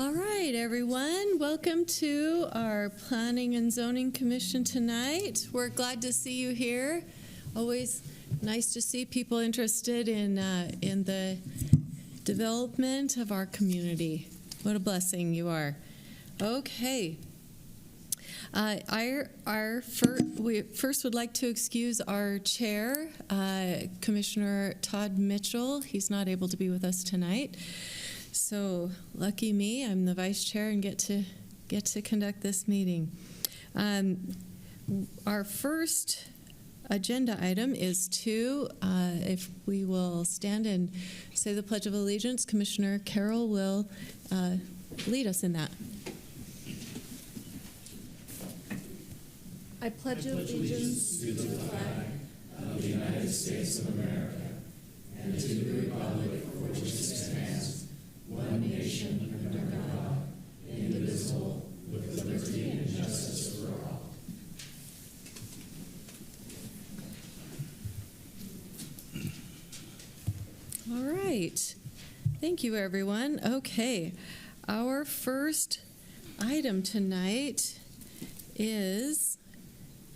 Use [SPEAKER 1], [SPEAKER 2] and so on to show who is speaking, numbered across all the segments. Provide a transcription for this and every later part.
[SPEAKER 1] All right, everyone. Welcome to our Planning and Zoning Commission tonight. We're glad to see you here. Always nice to see people interested in the development of our community. What a blessing you are. Okay. We first would like to excuse our chair, Commissioner Todd Mitchell. He's not able to be with us tonight. So lucky me, I'm the vice chair and get to conduct this meeting. Our first agenda item is if we will stand and say the Pledge of Allegiance. Commissioner Carroll will lead us in that.
[SPEAKER 2] I pledge allegiance to the flag of the United States of America and to the republic for which it stands, one nation under God, indivisible, with liberty and justice for all.
[SPEAKER 1] All right. Thank you, everyone. Okay. Our first item tonight is,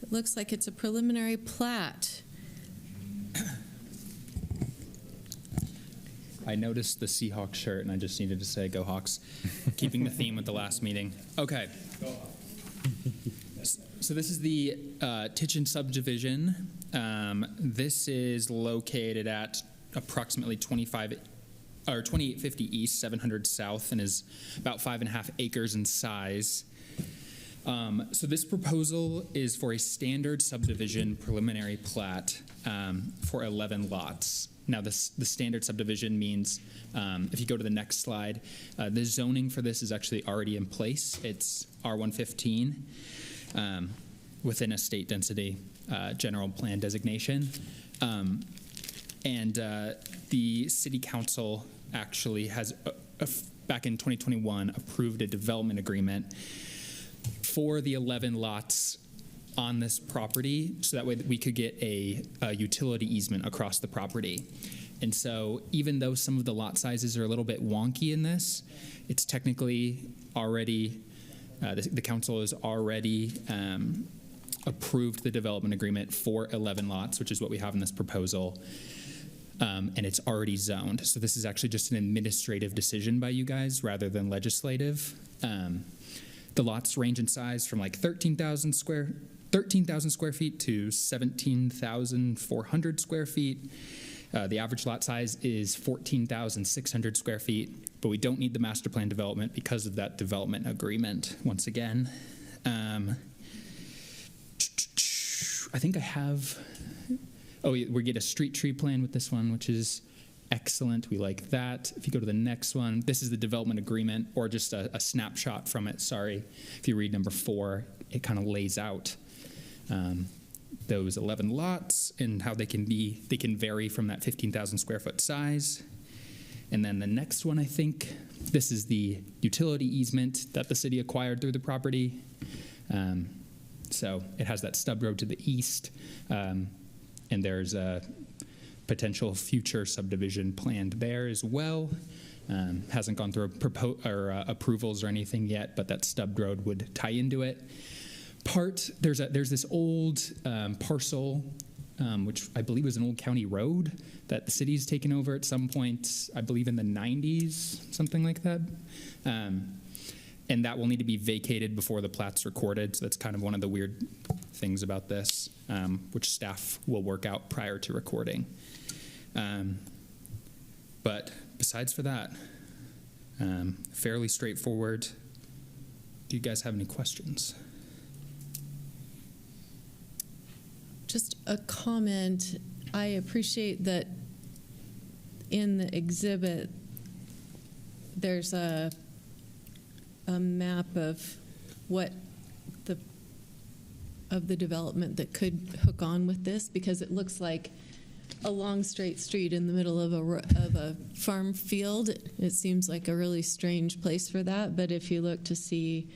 [SPEAKER 1] it looks like it's a preliminary plat.
[SPEAKER 3] I noticed the Seahawks shirt, and I just needed to say, go Hawks, keeping the theme with the last meeting. Okay. So this is the Titchen subdivision. This is located at approximately 2850 East, 700 South, and is about 5.5 acres in size. So this proposal is for a standard subdivision preliminary plat for 11 lots. Now, the standard subdivision means, if you go to the next slide, the zoning for this is actually already in place. It's R115 within a state density general plan designation. And the city council actually has, back in 2021, approved a development agreement for the 11 lots on this property, so that way that we could get a utility easement across the property. And so even though some of the lot sizes are a little bit wonky in this, it's technically already, the council has already approved the development agreement for 11 lots, which is what we have in this proposal. And it's already zoned. So this is actually just an administrative decision by you guys rather than legislative. The lots range in size from like 13,000 square feet to 17,400 square feet. The average lot size is 14,600 square feet, but we don't need the master plan development because of that development agreement. Once again, I think I have, we get a street tree plan with this one, which is excellent. We like that. If you go to the next one, this is the development agreement, or just a snapshot from it. Sorry. If you read number 4, it kind of lays out those 11 lots and how they can vary from that 15,000 square foot size. And then the next one, I think, this is the utility easement that the city acquired through the property. So it has that stub road to the east, and there's a potential future subdivision planned there as well. Hasn't gone through approvals or anything yet, but that stub road would tie into it. There's this old parcel, which I believe was an old county road that the city's taken over at some point, I believe in the 90s, something like that. And that will need to be vacated before the plat's recorded. So that's kind of one of the weird things about this, which staff will work out prior to recording. But besides for that, fairly straightforward. Do you guys have any questions?
[SPEAKER 1] Just a comment. I appreciate that in the exhibit there's a map of the development that could hook on with this, because it looks like a long straight street in the middle of a farm field. It seems like a really strange place for that, but if you look to see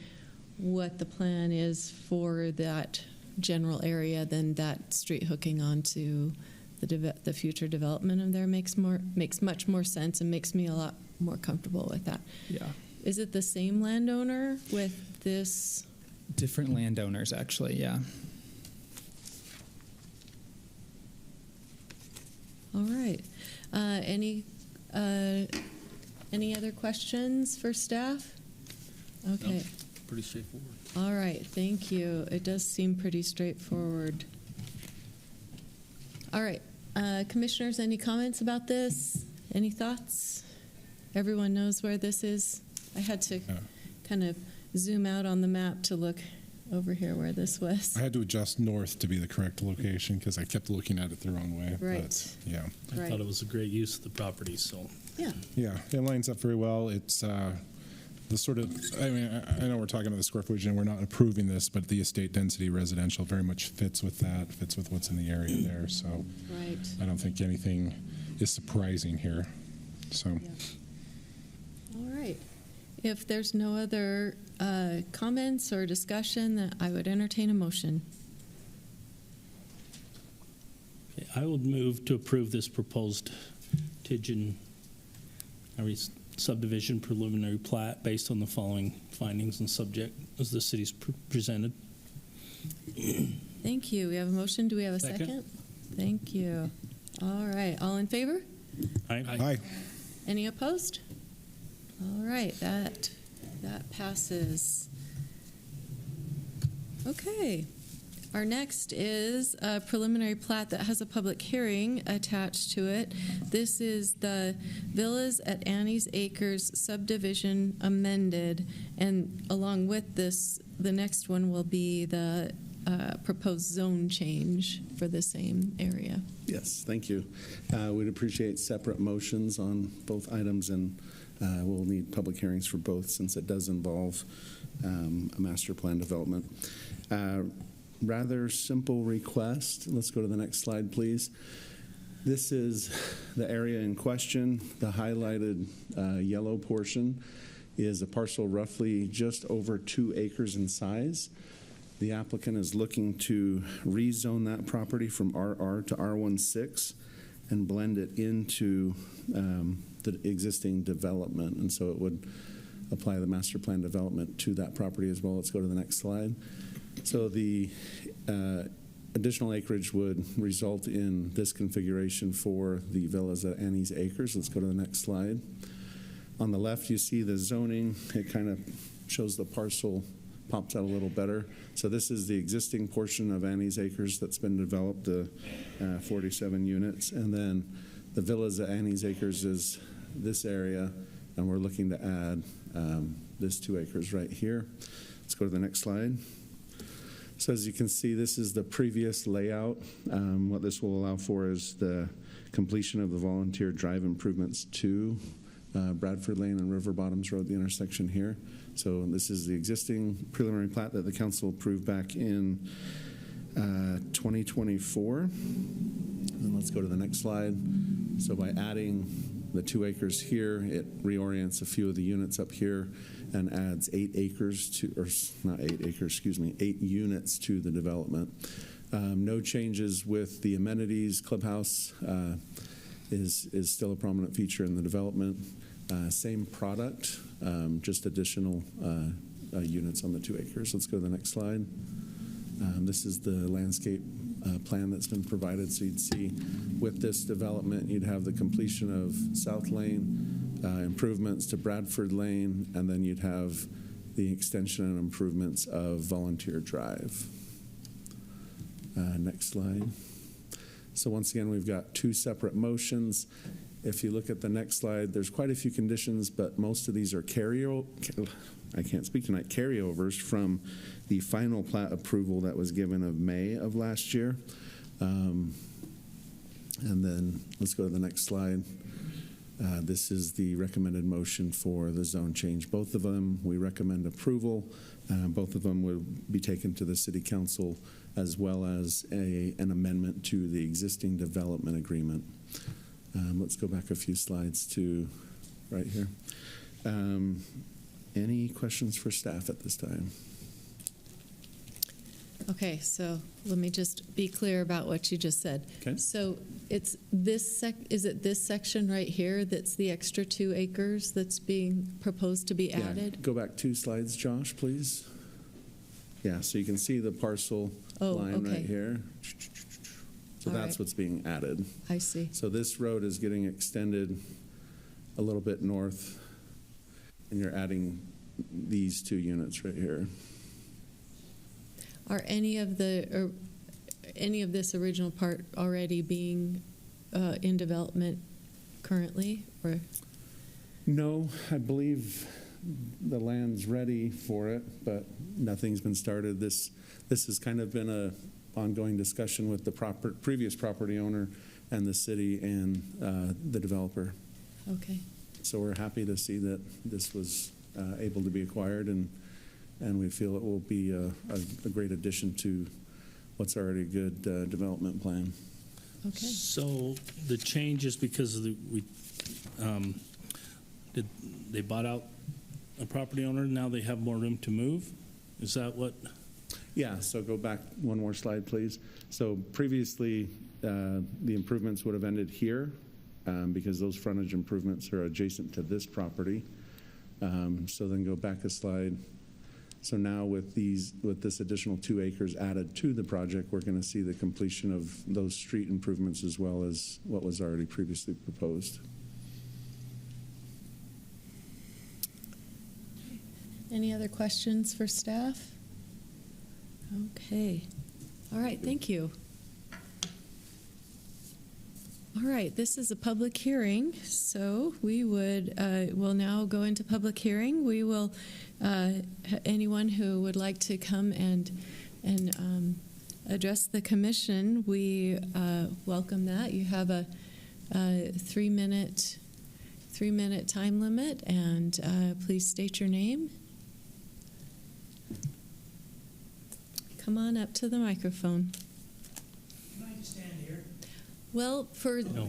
[SPEAKER 1] what the plan is for that general area, then that street hooking onto the future development of there makes much more sense and makes me a lot more comfortable with that.
[SPEAKER 3] Yeah.
[SPEAKER 1] is it the same landowner with this?
[SPEAKER 3] Different landowners, actually, yeah.
[SPEAKER 1] All right. Any other questions for staff? Okay.
[SPEAKER 2] No, pretty straightforward.
[SPEAKER 1] All right. Thank you. It does seem pretty straightforward. All right. Commissioners, any comments about this? Any thoughts? Everyone knows where this is. I had to kind of zoom out on the map to look over here where this was.
[SPEAKER 4] I had to adjust north to be the correct location because I kept looking at it the wrong way.
[SPEAKER 1] Right.
[SPEAKER 4] But, yeah.
[SPEAKER 2] I
[SPEAKER 1] Right.
[SPEAKER 2] thought it was a great use of the property, so.
[SPEAKER 1] Yeah.
[SPEAKER 4] Yeah, it lines up very well. It's the sort of, I mean, I know we're talking about the square footage and we're not approving this, but the estate density residential very much fits with that, fits with what's in the area there. So
[SPEAKER 1] Right.
[SPEAKER 4] I don't think anything is surprising here. So.
[SPEAKER 1] Yeah. All right. If there's no other comments or discussion, then I would entertain a motion.
[SPEAKER 2] Okay, I would move to approve this proposed Tidgeon subdivision preliminary plat based on the following findings and subject as the city's presented.
[SPEAKER 1] Thank you. We have a motion. Do we have a
[SPEAKER 2] Second.
[SPEAKER 1] second? Thank you. All right. All in favor?
[SPEAKER 4] Hi.
[SPEAKER 1] Any opposed? All right. That passes. Okay. Our next is a preliminary plat that has a public hearing attached to it. This is the Villas at Annie's Acres subdivision amended, and along with this, the next one will be the proposed zone change for the same area.
[SPEAKER 5] Yes, thank you. We'd appreciate separate motions on both items, and we'll need public hearings for both since it does involve a master plan development. Rather simple request. Let's go to the next slide, please. This is the area in question. The highlighted yellow portion is a parcel roughly just over 2 acres in size. The applicant is looking to rezone that property from RR to R16 and blend it into the existing development. And so it would apply the master plan development to that property as well. Let's go to the next slide. So the additional acreage would result in this configuration for the Villas at Annie's Acres. Let's go to the next slide. On the left, you see the zoning. It kind of shows the parcel pops out a little better. So this is the existing portion of Annie's Acres that's been developed, the 47 units. And then the Villas at Annie's Acres is this area, and we're looking to add this 2 acres right here. Let's go to the next slide. So as you can see, this is the previous layout. What this will allow for is the completion of the volunteer drive improvements to Bradford Lane and River Bottoms Road, the intersection here. So this is the existing preliminary plat that the council approved back in 2024. And let's go to the next slide. So by adding the 2 acres here, it reorients a few of the units up here and adds 8 acres to, or not 8 acres, excuse me, 8 units to the development. No changes with the amenities. Clubhouse is still a prominent feature in the development. Same product, just additional units on the 2 acres. Let's go to the next slide. This is the landscape plan that's been provided. So you'd see with this development, you'd have the completion of South Lane, improvements to Bradford Lane, and then you'd have the extension and improvements of Volunteer Drive. Next slide. So once again, we've got 2 separate motions. If you look at the next slide, there's quite a few conditions, but most of these are carryovers from the final plat approval that was given of May of last year. And then let's go to the next slide. This is the recommended motion for the zone change. Both of them, we recommend approval. Both of them will be taken to the City Council as well as an amendment to the existing development agreement. Let's go back a few slides to right here. Any questions for staff at this time?
[SPEAKER 1] Okay, so let me just be clear about what you just said.
[SPEAKER 5] Okay.
[SPEAKER 1] So it's this is it this section right here that's the extra 2 acres that's being proposed to be
[SPEAKER 5] Yeah,
[SPEAKER 1] added?
[SPEAKER 5] go back 2 slides, Josh, please. Yeah, so you can see the parcel
[SPEAKER 1] Oh,
[SPEAKER 5] line
[SPEAKER 1] okay.
[SPEAKER 5] right here. So
[SPEAKER 1] All
[SPEAKER 5] that's
[SPEAKER 1] right.
[SPEAKER 5] what's being added.
[SPEAKER 1] I see.
[SPEAKER 5] So this road is getting extended a little bit north, and you're adding these 2 units right here.
[SPEAKER 1] Are any of this original part already being in development currently, or?
[SPEAKER 5] No, I believe the land's ready for it, but nothing's been started. This has kind of been a ongoing discussion with the previous property owner and the city and the developer.
[SPEAKER 1] Okay.
[SPEAKER 5] So we're happy to see that this was able to be acquired, and we feel it will be a great addition to what's already a good development plan.
[SPEAKER 1] Okay.
[SPEAKER 6] So the change is because of they bought out a property owner, now they have more room to move? Is that what?
[SPEAKER 5] Yeah, so go back one more slide, please. So previously, the improvements would have ended here because those frontage improvements are adjacent to this property. So then go back a slide. So now with this additional 2 acres added to the project, we're going to see the completion of those street improvements as well as what was already previously proposed.
[SPEAKER 1] Any other questions for staff? Okay. All right, thank you. All right, this is a public hearing, so we will now go into public hearing. We will, anyone who would like to come and address the commission, we welcome that. You have a 3-minute time limit, and please state your name. Come on up to the microphone.
[SPEAKER 7] Can I just stand here?
[SPEAKER 1] Well,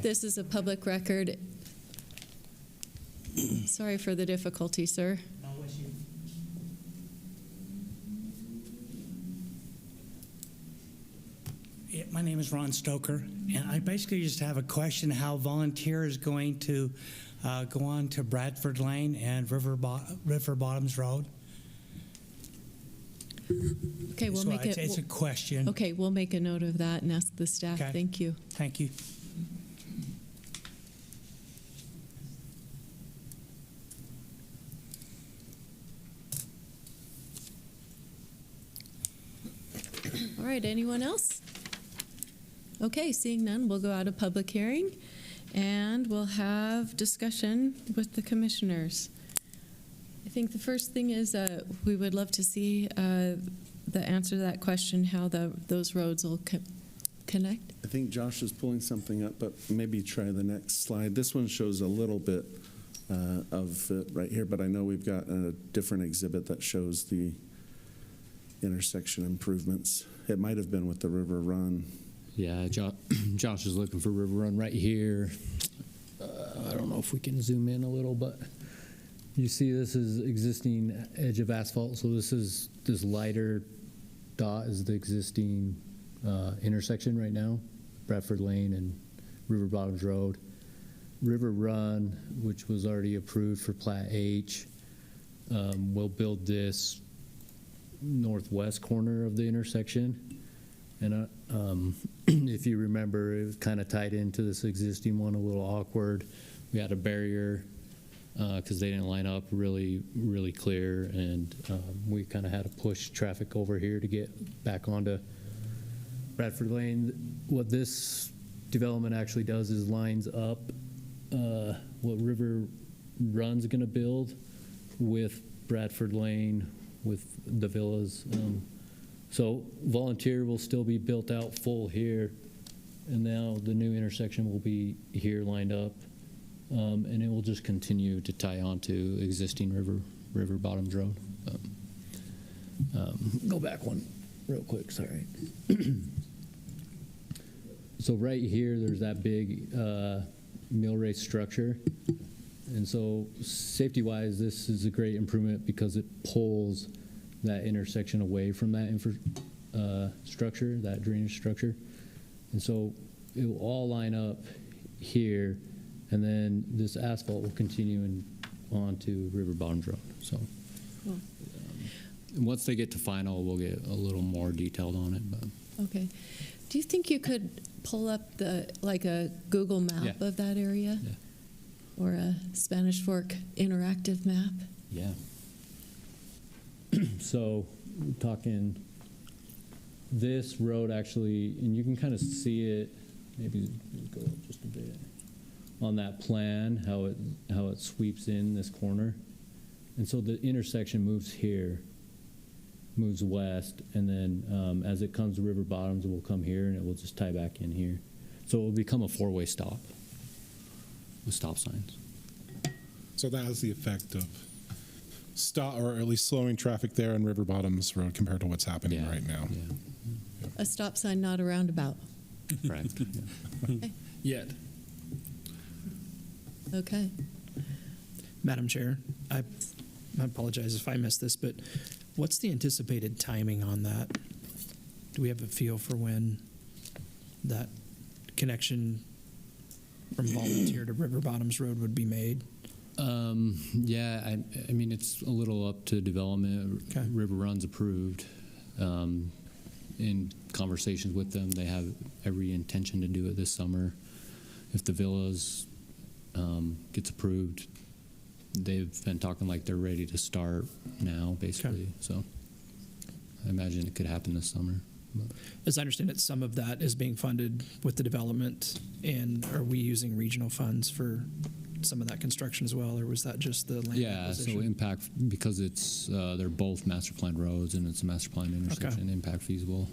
[SPEAKER 1] this is a public record. Sorry for the difficulty, sir.
[SPEAKER 7] No issue. My name is Ron Stoker, and I basically just have a question how Volunteer is going to go on to Bradford Lane and River Bottoms Road.
[SPEAKER 1] Okay, we'll make it.
[SPEAKER 7] It's a question.
[SPEAKER 1] Okay, we'll make a note of that and ask the staff.
[SPEAKER 7] Okay.
[SPEAKER 1] Thank you.
[SPEAKER 7] Thank you.
[SPEAKER 1] All right, anyone else? Okay, seeing none, we'll go out of public hearing and we'll have discussion with the commissioners. I think the first thing is we would love to see the answer to that question, how those roads will connect.
[SPEAKER 5] I think Josh is pulling something up, but maybe try the next slide. This one shows a little bit of it right here, but I know we've got a different exhibit that shows the intersection improvements. It might have been with the River Run.
[SPEAKER 8] Yeah, Josh is looking for River Run right here. I don't know if we can zoom in a little, but you see this is existing edge of asphalt. So this lighter dot is the existing intersection right now, Bradford Lane and River Bottoms Road. River Run, which was already approved for Plat H, will build this northwest corner of the intersection. And if you remember, it was kind of tied into this existing one, a little awkward. We had a barrier because they didn't line up really clear, and we kind of had to push traffic over here to get back onto Bradford Lane. What this development actually does is lines up what River Run's going to build with Bradford Lane, with the villas. So Volunteer will still be built out full here, and now the new intersection will be here lined up, and it will just continue to tie on to existing River Bottoms Road. Go back one real quick, sorry. So right here, there's that big mill race structure. And so safety-wise, this is a great improvement because it pulls that intersection away from that structure, that drainage structure. And so it will all line up here, and then this asphalt will continue on to River Bottoms Road. So
[SPEAKER 1] Cool.
[SPEAKER 8] and once they get to final, we'll get a little more detailed on it. But
[SPEAKER 1] Okay. Do you think you could pull up like a Google map
[SPEAKER 8] Yeah.
[SPEAKER 1] of that area?
[SPEAKER 8] Yeah.
[SPEAKER 1] Or a Spanish Fork interactive map?
[SPEAKER 8] yeah. So we're talking this road actually, and you can kind of see it, maybe go up just a bit, on that plan, how it sweeps in this corner. And so the intersection moves here, moves west, and then as it comes to River Bottoms, it will come here, and it will just tie back in here. So it will become a four-way stop with stop signs.
[SPEAKER 4] So that has the effect of stop, or at least slowing traffic there on River Bottoms Road compared to what's happening right now.
[SPEAKER 8] Yeah,
[SPEAKER 1] A stop sign, not a roundabout.
[SPEAKER 8] correct. Yeah.
[SPEAKER 2] Yet.
[SPEAKER 1] Okay.
[SPEAKER 2] Madam Chair, I apologize if I missed this, but what's the anticipated timing on that? Do we have a feel for when that connection from Volunteer to River Bottoms Road would be made?
[SPEAKER 8] Yeah, I mean, it's a little up to development.
[SPEAKER 2] Okay.
[SPEAKER 8] River Run's approved. In conversations with them, they have every intention to do it this summer. If the villas gets approved, they've been talking like they're ready to start now, basically.
[SPEAKER 2] Okay.
[SPEAKER 8] So I imagine it could happen this summer. But
[SPEAKER 2] As I understand it, some of that is being funded with the development, and are we using regional funds for some of that construction as well, or was that just the land
[SPEAKER 8] yeah,
[SPEAKER 2] acquisition?
[SPEAKER 8] so impact, because it's they're both master plan roads and it's a master plan intersection, impact fees will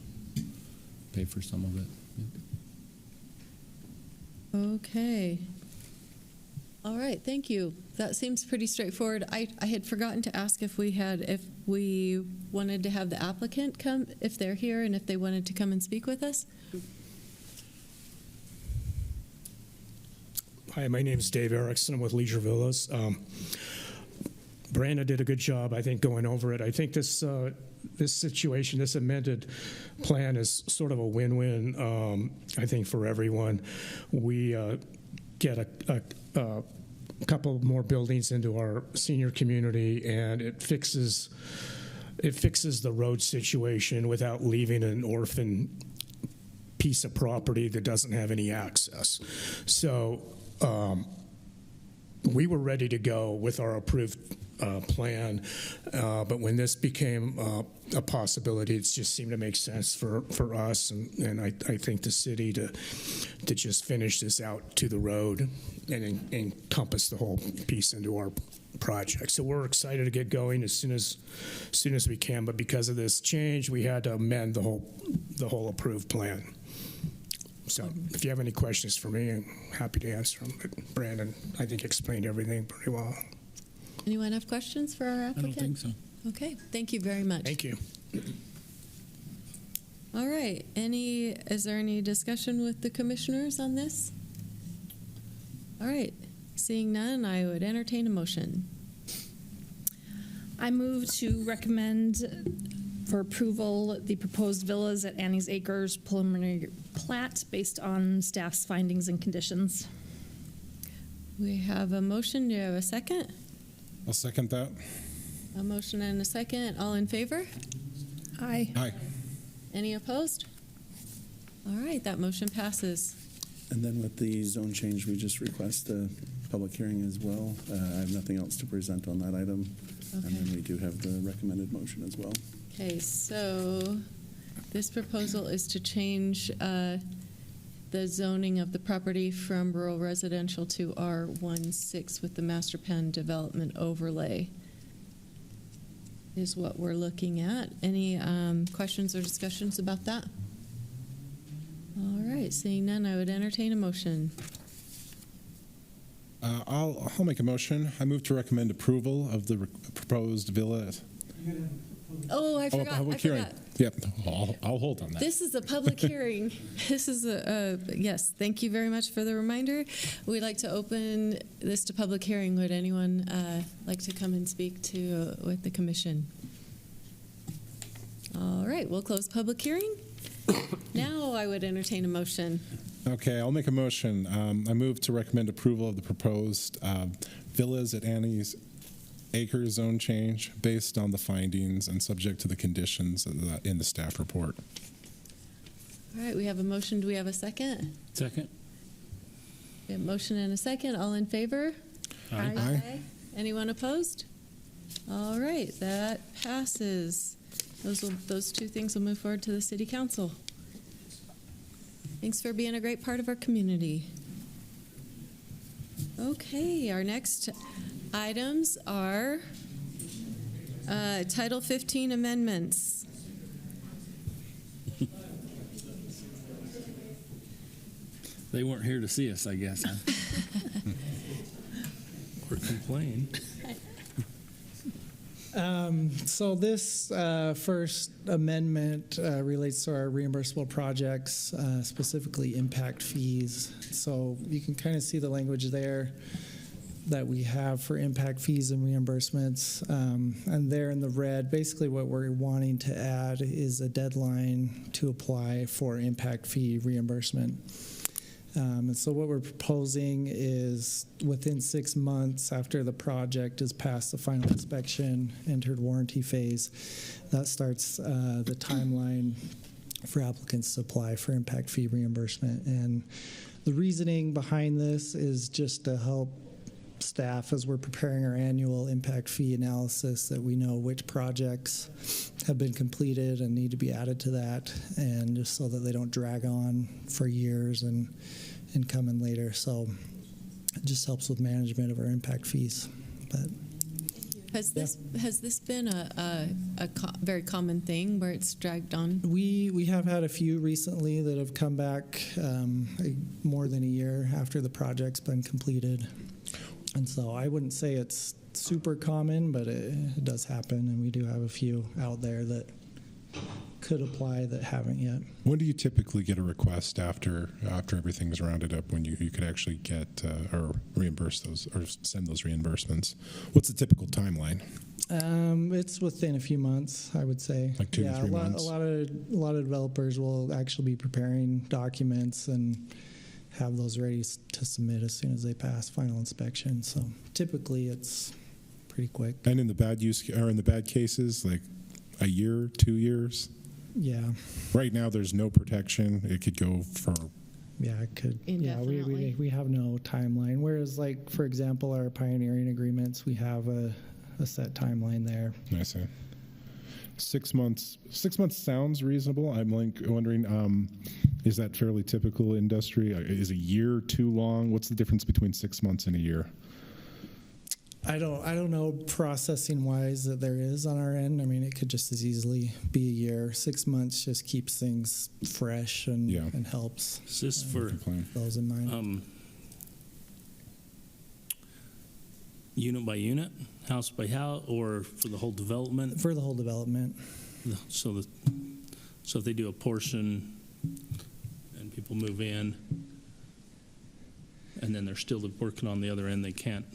[SPEAKER 8] pay for some of it. Yep.
[SPEAKER 1] Okay. All right, thank you. That seems pretty straightforward. I had forgotten to ask if we wanted to have the applicant come, if they're here, and if they wanted to come and speak with us.
[SPEAKER 9] Hi, my name is Dave Erickson. I'm with Leisure Villas. Brandon did a good job, I think, going over it. I think this situation, this amended plan is sort of a win-win, I think, for everyone. We get a couple more buildings into our senior community, and it fixes the road situation without leaving an orphan piece of property that doesn't have any access. So we were ready to go with our approved plan, but when this became a possibility, it just seemed to make sense for us, and I think the city to just finish this out to the road and encompass the whole piece into our project. So we're excited to get going as soon as we can, but because of this change, we had to amend the whole approved plan. So if you have any questions for me, I'm happy to answer them. But Brandon, I think, explained everything pretty well.
[SPEAKER 1] Anyone have questions for our
[SPEAKER 2] I
[SPEAKER 1] applicant?
[SPEAKER 2] don't think so.
[SPEAKER 1] Okay, thank you very much.
[SPEAKER 9] Thank you.
[SPEAKER 1] All right, is there any discussion with the commissioners on this? All right, seeing none, I would entertain a motion.
[SPEAKER 10] I move to recommend for approval the proposed villas at Annie's Acres preliminary plat based on staff's findings and conditions.
[SPEAKER 1] We have a motion, do you have a second?
[SPEAKER 4] I'll second that.
[SPEAKER 1] A motion and a second, all in favor?
[SPEAKER 10] Aye.
[SPEAKER 4] Aye.
[SPEAKER 1] Any opposed? All right, that motion passes.
[SPEAKER 5] And then with the zone change, we just request a public hearing as well. I have nothing else to present on that item.
[SPEAKER 1] Okay.
[SPEAKER 5] And then we do have the recommended motion as well.
[SPEAKER 1] Okay, so this proposal is to change the zoning of the property from rural residential to R16 with the master plan development overlay is what we're looking at. Any questions or discussions about that? All right, seeing none, I would entertain a motion.
[SPEAKER 4] I'll make a motion. I move to recommend approval of the proposed villa.
[SPEAKER 1] Oh, I forgot.
[SPEAKER 4] Public hearing. Yep, I'll hold on that.
[SPEAKER 1] This is a public hearing. This is yes, thank you very much for the reminder. We'd like to open this to public hearing. Would anyone like to come and speak with the commission? All right, we'll close public hearing. Now I would entertain a motion.
[SPEAKER 4] Okay, I'll make a motion. I move to recommend approval of the proposed villas at Annie's Acres zone change based on the findings and subject to the conditions in the staff report.
[SPEAKER 1] All right, we have a motion. Do we have a second?
[SPEAKER 6] Second?
[SPEAKER 1] We have a motion and a second. All in favor?
[SPEAKER 6] Aye.
[SPEAKER 4] Aye.
[SPEAKER 1] Anyone opposed? All right, that passes. Those two things will move forward to the city council. Thanks for being a great part of our community. Okay, our next items are Title 15 amendments.
[SPEAKER 6] They weren't here to see us, I guess, huh? Or complain.
[SPEAKER 11] So this first amendment relates to our reimbursable projects, specifically impact fees. So you can kind of see the language there that we have for impact fees and reimbursements. And there in the red, basically what we're wanting to add is a deadline to apply for impact fee reimbursement. And so what we're proposing is within 6 months after the project is past the final inspection, entered warranty phase, that starts the timeline for applicants to apply for impact fee reimbursement. And the reasoning behind this is just to help staff as we're preparing our annual impact fee analysis, that we know which projects have been completed and need to be added to that, and just so that they don't drag on for years and come in later. So it just helps with management of our impact fees. But
[SPEAKER 1] Has this been a very common thing where it's dragged on?
[SPEAKER 11] we have had a few recently that have come back more than a year after the project's been completed. And so I wouldn't say it's super common, but it does happen, and we do have a few out there that could apply that haven't yet.
[SPEAKER 4] When do you typically get a request after everything's rounded up, when you could actually get or reimburse those or send those reimbursements? What's the typical timeline?
[SPEAKER 11] It's within a few months, I would say.
[SPEAKER 4] Like 2 to 3 months?
[SPEAKER 11] A lot of developers will actually be preparing documents and have those ready to submit as soon as they pass final inspection. So typically it's pretty quick.
[SPEAKER 4] And in the bad cases, like a year, 2 years?
[SPEAKER 11] Yeah.
[SPEAKER 4] Right now, there's no protection. It could go for.
[SPEAKER 11] Yeah, it could.
[SPEAKER 1] Indefinitely.
[SPEAKER 11] Yeah, we have no timeline. Whereas, like, for example, our pioneering agreements, we have a set timeline there.
[SPEAKER 4] I see. 6 months. 6 months sounds reasonable. I'm wondering, is that fairly typical industry? Is a year too long? What's the difference between 6 months and a year?
[SPEAKER 11] I don't know processing wise that there is on our end. I mean, it could just as easily be a year. 6 months just keeps things fresh and helps.
[SPEAKER 6] Is this for
[SPEAKER 11] those in mind?
[SPEAKER 6] Unit by unit, house by house, or for the whole development?
[SPEAKER 11] For the whole development.
[SPEAKER 6] So if they do a portion and people move in, and then they're still working on the other end, they can't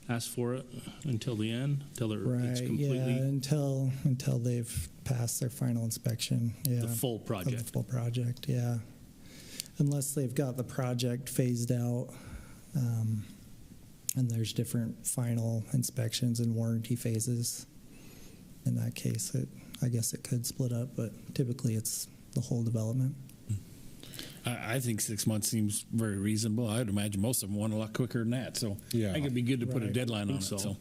[SPEAKER 6] ask for it until the end, until it's completely.
[SPEAKER 11] Yeah, until they've passed their final inspection. Yeah,
[SPEAKER 6] the full project.
[SPEAKER 11] Of the full project, yeah. Unless they've got the project phased out, and there's different final inspections and warranty phases. In that case, I guess it could split up, but typically it's the whole development.
[SPEAKER 12] I think 6 months seems very reasonable. I would imagine most of them want a lot quicker than that. So I think it'd be good to put a deadline on it. So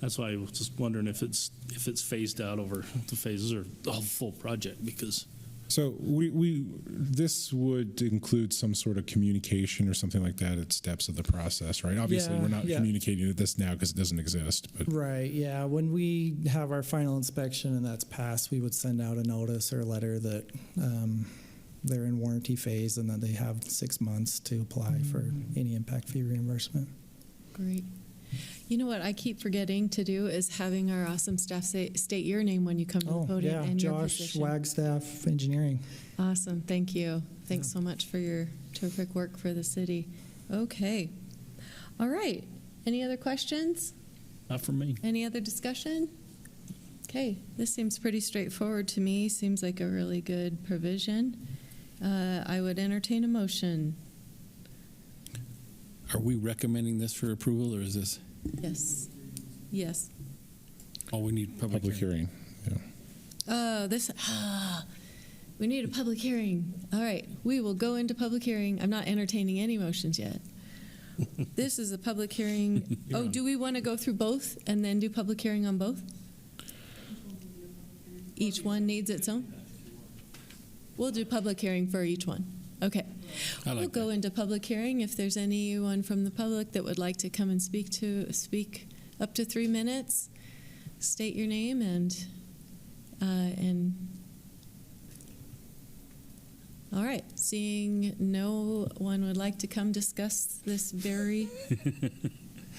[SPEAKER 6] that's why I was just wondering if it's phased out over the phases or the whole full project, because.
[SPEAKER 4] So this would include some sort of communication or something like that at steps of the process, right? Obviously, we're not communicating this now because it doesn't exist. But.
[SPEAKER 11] Right, yeah. When we have our final inspection and that's passed, we would send out a notice or a letter that they're in warranty phase and that they have 6 months to apply for any impact fee reimbursement.
[SPEAKER 1] Great. You know what I keep forgetting to do is having our awesome staff state your name when you come to the podium and your
[SPEAKER 11] Josh
[SPEAKER 1] position.
[SPEAKER 11] Wagstaff, Engineering.
[SPEAKER 1] Awesome, thank you. Thanks so much for your terrific work for the city. Okay. All right. Any other questions?
[SPEAKER 6] Not for me.
[SPEAKER 1] Any other discussion? Okay, this seems pretty straightforward to me. Seems like a really good provision. I would entertain a motion.
[SPEAKER 12] Are we recommending this for approval, or is this,
[SPEAKER 1] Yes. Yes.
[SPEAKER 12] oh, we need public hearing?
[SPEAKER 4] Hearing.
[SPEAKER 1] We need a public hearing. All right, we will go into public hearing. I'm not entertaining any motions yet. This is a public hearing. Oh, do we want to go through both and then do public hearing on both? Each one needs its own? We'll do public hearing for each one. Okay.
[SPEAKER 12] I like
[SPEAKER 1] We'll go into public hearing. If there's anyone from the public that would like to come and speak up to 3 minutes, state your name and all right. Seeing no one would like to come discuss this very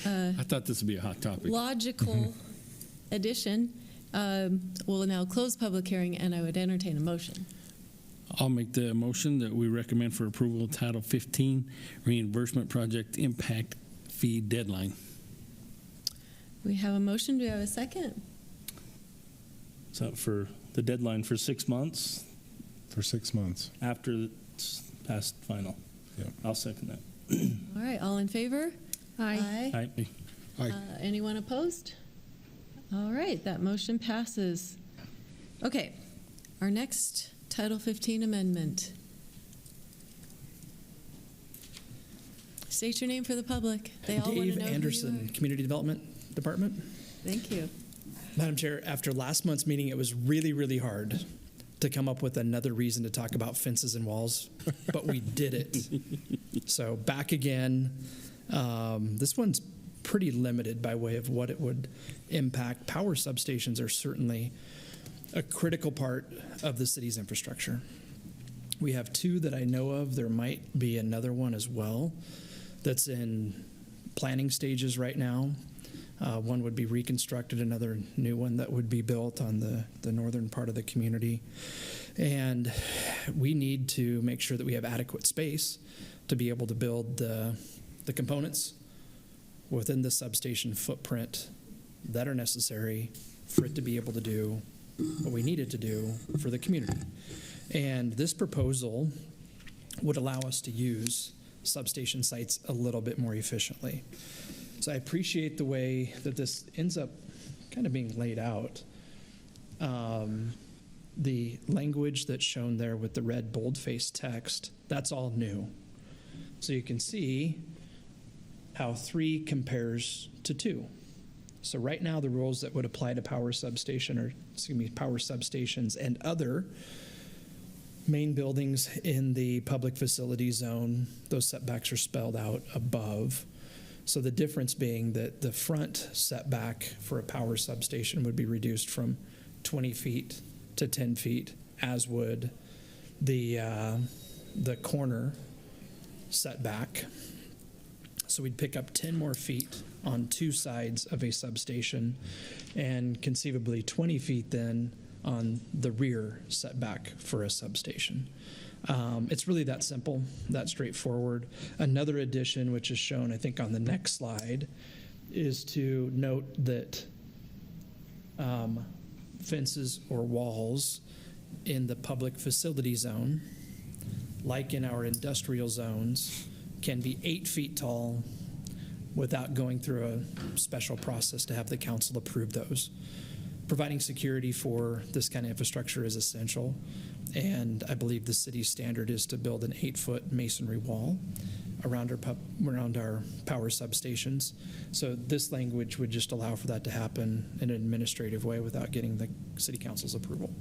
[SPEAKER 12] I thought this would be a hot topic.
[SPEAKER 1] logical addition, we'll now close public hearing, and I would entertain a motion.
[SPEAKER 12] I'll make the motion that we recommend for approval Title 15 reimbursement project impact fee deadline.
[SPEAKER 1] We have a motion. Do we have a second?
[SPEAKER 6] So for the deadline for 6 months
[SPEAKER 4] For 6 months.
[SPEAKER 6] after it's passed final.
[SPEAKER 4] Yeah.
[SPEAKER 6] I'll second that.
[SPEAKER 1] All right. All in favor?
[SPEAKER 10] Aye.
[SPEAKER 6] Aye.
[SPEAKER 4] Aye.
[SPEAKER 1] Anyone opposed? All right. That motion passes. Okay. Our next Title 15 amendment. State your name for the public. They all want to
[SPEAKER 13] Dave
[SPEAKER 1] know
[SPEAKER 13] Anderson,
[SPEAKER 1] who you
[SPEAKER 13] Community Development Department.
[SPEAKER 1] are. Thank you.
[SPEAKER 13] Madam Chair, after last month's meeting, it was really, really hard to come up with another reason to talk about fences and walls, but we did it. So back again. This one's pretty limited by way of what it would impact. Power substations are certainly a critical part of the city's infrastructure. We have 2 that I know of. There might be another one as well that's in planning stages right now. One would be reconstructed, another new one that would be built on the northern part of the community. And we need to make sure that we have adequate space to be able to build the components within the substation footprint that are necessary for it to be able to do what we need it to do for the community. And this proposal would allow us to use substation sites a little bit more efficiently. So I appreciate the way that this ends up kind of being laid out. The language that's shown there with the red boldface text, that's all new. So you can see how 3 compares to 2. So right now, the rules that would apply to power substations and other main buildings in the public facility zone, those setbacks are spelled out above. So the difference being that the front setback for a power substation would be reduced from 20 feet to 10 feet, as would the corner setback. So we'd pick up 10 more feet on 2 sides of a substation, and conceivably 20 feet then on the rear setback for a substation. It's really that simple, that straightforward. Another addition, which is shown, I think, on the next slide, is to note that fences or walls in the public facility zone, like in our industrial zones, can be 8 feet tall without going through a special process to have the council approve those. Providing security for this kind of infrastructure is essential, and I believe the city's standard is to build an 8-foot masonry wall around our power substations. So this language would just allow for that to happen in an administrative way without getting the city council's approval.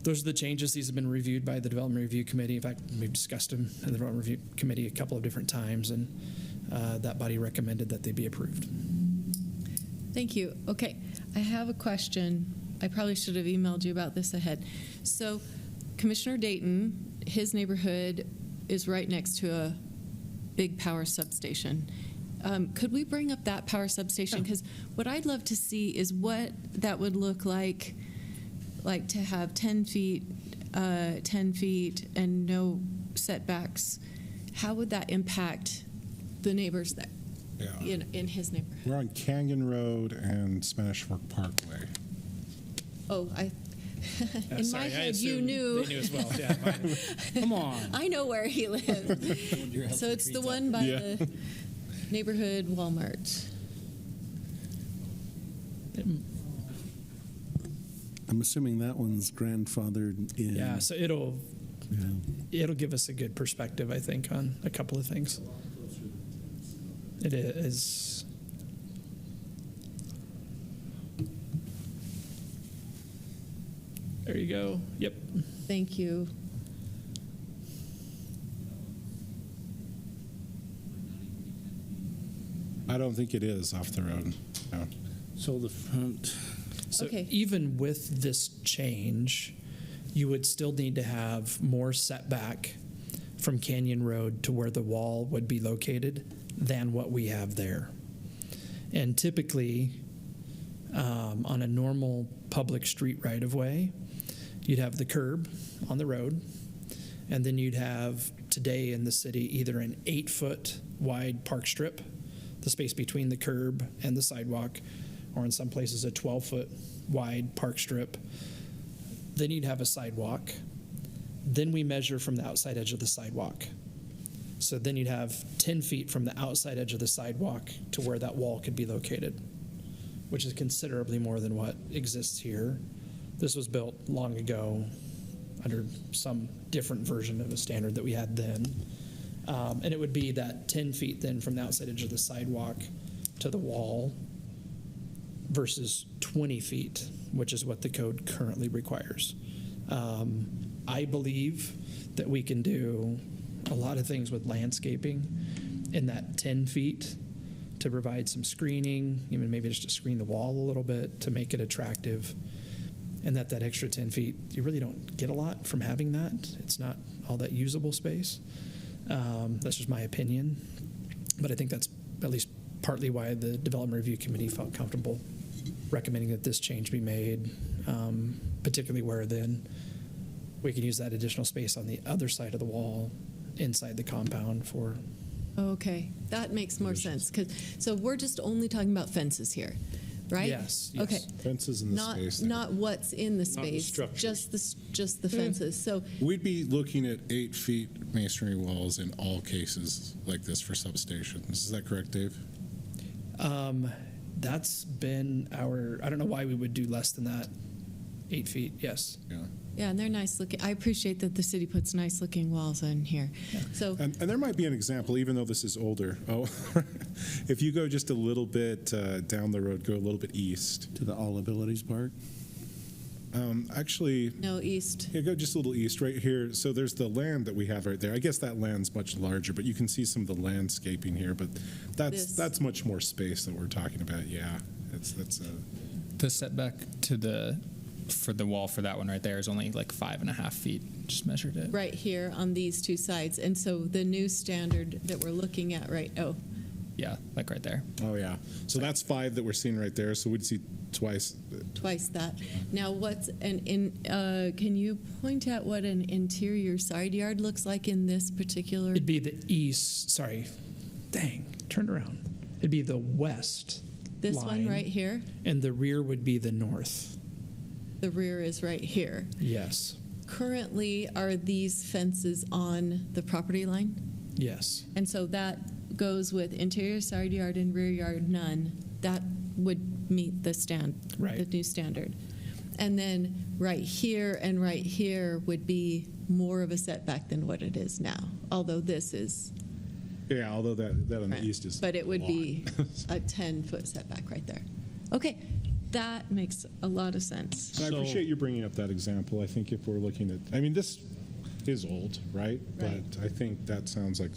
[SPEAKER 13] Those are the changes. These have been reviewed by the Development Review Committee. In fact, we've discussed them in the Development Review Committee a couple of different times, and that body recommended that they be approved.
[SPEAKER 1] Thank you. Okay, I have a question. I probably should have emailed you about this ahead. So Commissioner Dayton, his neighborhood is right next to a big power substation. Could we bring up that power substation? Because what I'd love to see is what that would look like to have 10 feet and no setbacks. How would that impact the neighbors there?
[SPEAKER 4] Yeah.
[SPEAKER 1] in his neighborhood.
[SPEAKER 4] We're on Canyon Road and Spanish Fork Parkway.
[SPEAKER 1] Oh, in my
[SPEAKER 13] Sorry, I
[SPEAKER 1] head, you
[SPEAKER 13] assumed
[SPEAKER 1] knew.
[SPEAKER 13] They knew as well. Yeah, mine.
[SPEAKER 6] Come on.
[SPEAKER 1] I know where he lives. So it's the one by
[SPEAKER 4] Yeah.
[SPEAKER 1] the neighborhood Walmart.
[SPEAKER 5] I'm assuming that one's grandfathered in.
[SPEAKER 13] Yeah, so it'll give us a good perspective, I think, on a couple of things. It is. There you go. Yep.
[SPEAKER 1] Thank you.
[SPEAKER 4] I don't think it is off the road. No.
[SPEAKER 6] So the front,
[SPEAKER 13] So
[SPEAKER 1] Okay.
[SPEAKER 13] even with this change, you would still need to have more setback from Canyon Road to where the wall would be located than what we have there. And typically, on a normal public street right-of-way, you'd have the curb on the road, and then you'd have, today in the city, either an 8-foot wide park strip, the space between the curb and the sidewalk, or in some places a 12-foot wide park strip. Then you'd have a sidewalk. Then we measure from the outside edge of the sidewalk. So then you'd have 10 feet from the outside edge of the sidewalk to where that wall could be located, which is considerably more than what exists here. This was built long ago under some different version of a standard that we had then. And it would be that 10 feet then from the outside edge of the sidewalk to the wall versus 20 feet, which is what the code currently requires. I believe that we can do a lot of things with landscaping in that 10 feet to provide some screening, even maybe just to screen the wall a little bit to make it attractive. And that extra 10 feet, you really don't get a lot from having that. It's not all that usable space. That's just my opinion. But I think that's at least partly why the Development Review Committee felt comfortable recommending that this change be made, particularly where then we can use that additional space on the other side of the wall inside the compound for.
[SPEAKER 1] Okay, that makes more sense. So we're just only talking about fences here, right?
[SPEAKER 13] Yes.
[SPEAKER 1] Okay.
[SPEAKER 4] Fences in the space.
[SPEAKER 1] Not what's in the space,
[SPEAKER 6] structures.
[SPEAKER 1] just the fences. So
[SPEAKER 4] We'd be looking at 8 feet masonry walls in all cases like this for substations. Is that correct, Dave?
[SPEAKER 13] That's been I don't know why we would do less than that. 8 feet, yes.
[SPEAKER 4] Yeah.
[SPEAKER 1] yeah, and they're nice looking. I appreciate that the city puts nice looking walls in here. So
[SPEAKER 4] And there might be an example, even though this is older. Oh, if you go just a little bit down the road, go a little bit east.
[SPEAKER 5] To the All Abilities Park.
[SPEAKER 4] Actually,
[SPEAKER 1] no east.
[SPEAKER 4] yeah, go just a little east right here. So there's the land that we have right there. I guess that land's much larger, but you can see some of the landscaping here. But that's much more space that we're talking about. Yeah, that's
[SPEAKER 3] The setback for the wall for that one right there is only like 5.5 feet. Just measured it.
[SPEAKER 1] Right here on these two sides. And so the new standard that we're looking at
[SPEAKER 3] Yeah, like right there.
[SPEAKER 4] Oh yeah. So that's 5 that we're seeing right there. So we'd see twice
[SPEAKER 1] that. Now can you point out what an interior side yard looks like in this particular?
[SPEAKER 13] It'd be the east, turned around. It'd be the west
[SPEAKER 1] This
[SPEAKER 13] line,
[SPEAKER 1] one right here?
[SPEAKER 13] and the rear would be the north.
[SPEAKER 1] The rear is right here.
[SPEAKER 13] Yes,
[SPEAKER 1] Currently, are these fences on the property line?
[SPEAKER 13] yes.
[SPEAKER 1] And so that goes with interior side yard and rear yard none. That would meet the
[SPEAKER 13] Right.
[SPEAKER 1] new standard. And then right here and right here would be more of a setback than what it is now, although this is.
[SPEAKER 4] Yeah, although that on the east is.
[SPEAKER 1] But it would
[SPEAKER 4] a
[SPEAKER 1] be
[SPEAKER 4] lot.
[SPEAKER 1] a 10-foot setback right there. Okay, that makes a lot of sense.
[SPEAKER 4] And I appreciate you bringing up that example. I think if we're looking at, I mean, this is old, right?
[SPEAKER 1] Right.
[SPEAKER 4] But I think that sounds like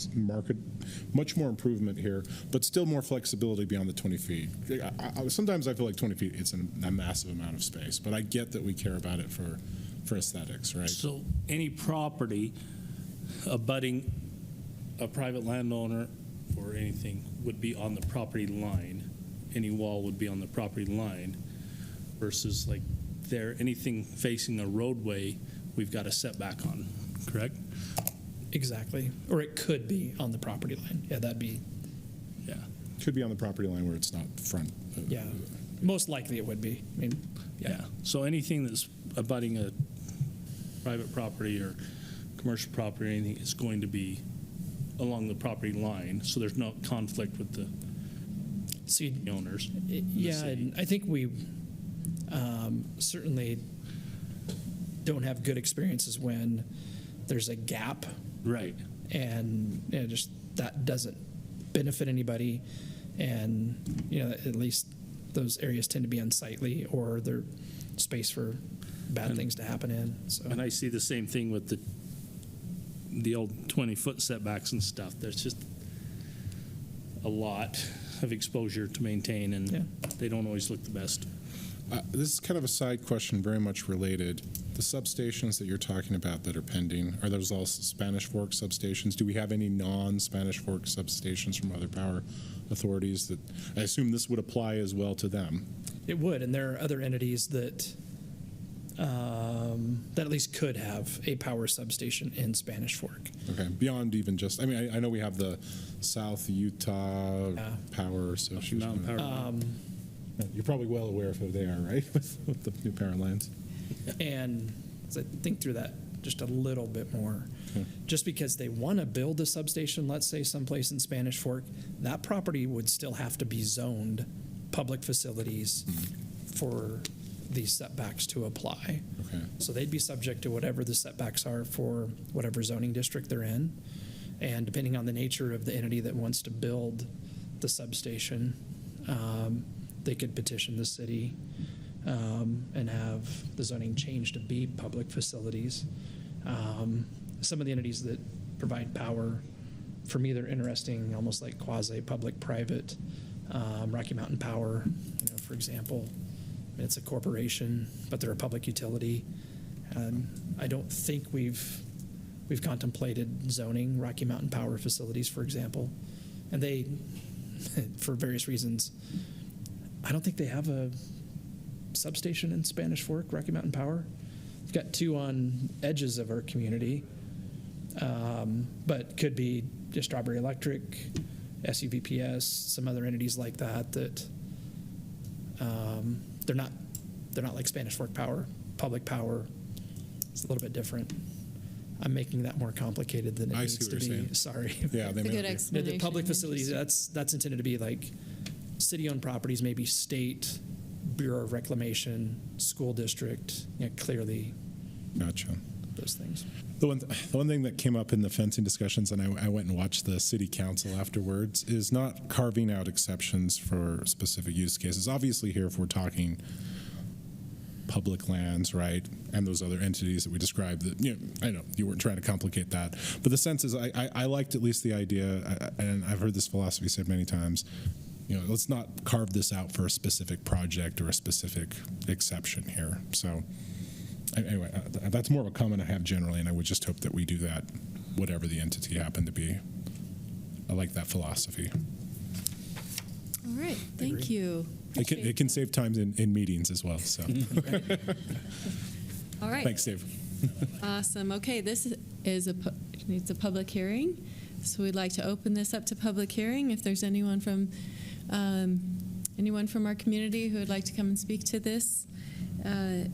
[SPEAKER 4] much more improvement here, but still more flexibility beyond the 20 feet. Sometimes I feel like 20 feet, it's a massive amount of space, but I get that we care about it for aesthetics, right?
[SPEAKER 6] So any property abutting a private landowner or anything would be on the property line. Any wall would be on the property line versus like anything facing a roadway, we've got a setback on, correct?
[SPEAKER 13] Exactly. Or it could be on the property line. Yeah, that'd be.
[SPEAKER 6] Yeah.
[SPEAKER 4] Could be on the property line where it's not front.
[SPEAKER 13] Yeah, most likely it would be. I mean,
[SPEAKER 6] Yeah, so anything that's abutting a private property or commercial property or anything is going to be along the property line, so there's no conflict with the
[SPEAKER 13] see,
[SPEAKER 6] owners.
[SPEAKER 13] yeah, and I think we certainly don't have good experiences when there's a gap,
[SPEAKER 6] Right.
[SPEAKER 13] and just that doesn't benefit anybody, and at least those areas tend to be unsightly or they're space for bad things to happen in. So
[SPEAKER 6] And I see the same thing with the old 20-foot setbacks and stuff. There's just a lot of exposure to maintain, and they don't always look the best.
[SPEAKER 4] This is kind of a side question, very much related. The substations that you're talking about that are pending, are those all Spanish Fork substations? Do we have any non-Spanish Fork substations from other power authorities that, I assume this would apply as well to them?
[SPEAKER 13] it would, and there are other entities that that at least could have a power substation in Spanish Fork.
[SPEAKER 4] Okay, beyond even just, I mean, I know we have the South Utah Power Association. You're probably well aware of who they are, right? With the new power lines.
[SPEAKER 13] And as I think through that just a little bit more, just because they want to build a substation, let's say someplace in Spanish Fork, that property would still have to be zoned public facilities for these setbacks to apply.
[SPEAKER 4] Okay.
[SPEAKER 13] So they'd be subject to whatever the setbacks are for whatever zoning district they're in. And depending on the nature of the entity that wants to build the substation, they could petition the city and have the zoning changed to be public facilities. Some of the entities that provide power, for me, they're interesting, almost like quasi-public-private. Rocky Mountain Power, for example, it's a corporation, but they're a public utility. I don't think we've contemplated zoning Rocky Mountain Power facilities, for example, and they, for various reasons, I don't think they have a substation in Spanish Fork, Rocky Mountain Power. We've got two on edges of our community, but could be just Strawberry Electric, SUVPS, some other entities like that they're not like Spanish Fork Power. Public power, it's a little bit different. I'm making that more complicated than it needs to be.
[SPEAKER 4] Saying.
[SPEAKER 13] Sorry.
[SPEAKER 4] Yeah, they
[SPEAKER 1] It's a good
[SPEAKER 4] may.
[SPEAKER 1] explanation.
[SPEAKER 13] The public facilities, that's intended to be like city-owned properties, maybe state, Bureau of Reclamation, school district, clearly
[SPEAKER 4] Gotcha.
[SPEAKER 13] those things.
[SPEAKER 4] The one thing that came up in the fencing discussions, and I went and watched the city council afterwards, is not carving out exceptions for specific use cases. Obviously here, if we're talking public lands, right, and those other entities that we described, that, I know you weren't trying to complicate that, but the sense is I liked at least the idea, and I've heard this philosophy said many times, let's not carve this out for a specific project or a specific exception here. So anyway, that's more of a comment I have generally, and I would just hope that we do that, whatever the entity happened to be. I like that philosophy.
[SPEAKER 1] All right, thank you.
[SPEAKER 4] It can save time in meetings as well. So,
[SPEAKER 1] All right.
[SPEAKER 4] Thanks, Dave.
[SPEAKER 1] Awesome. Okay, this is needs a public hearing, so we'd like to open this up to public hearing. If there's anyone from our community who would like to come and speak to this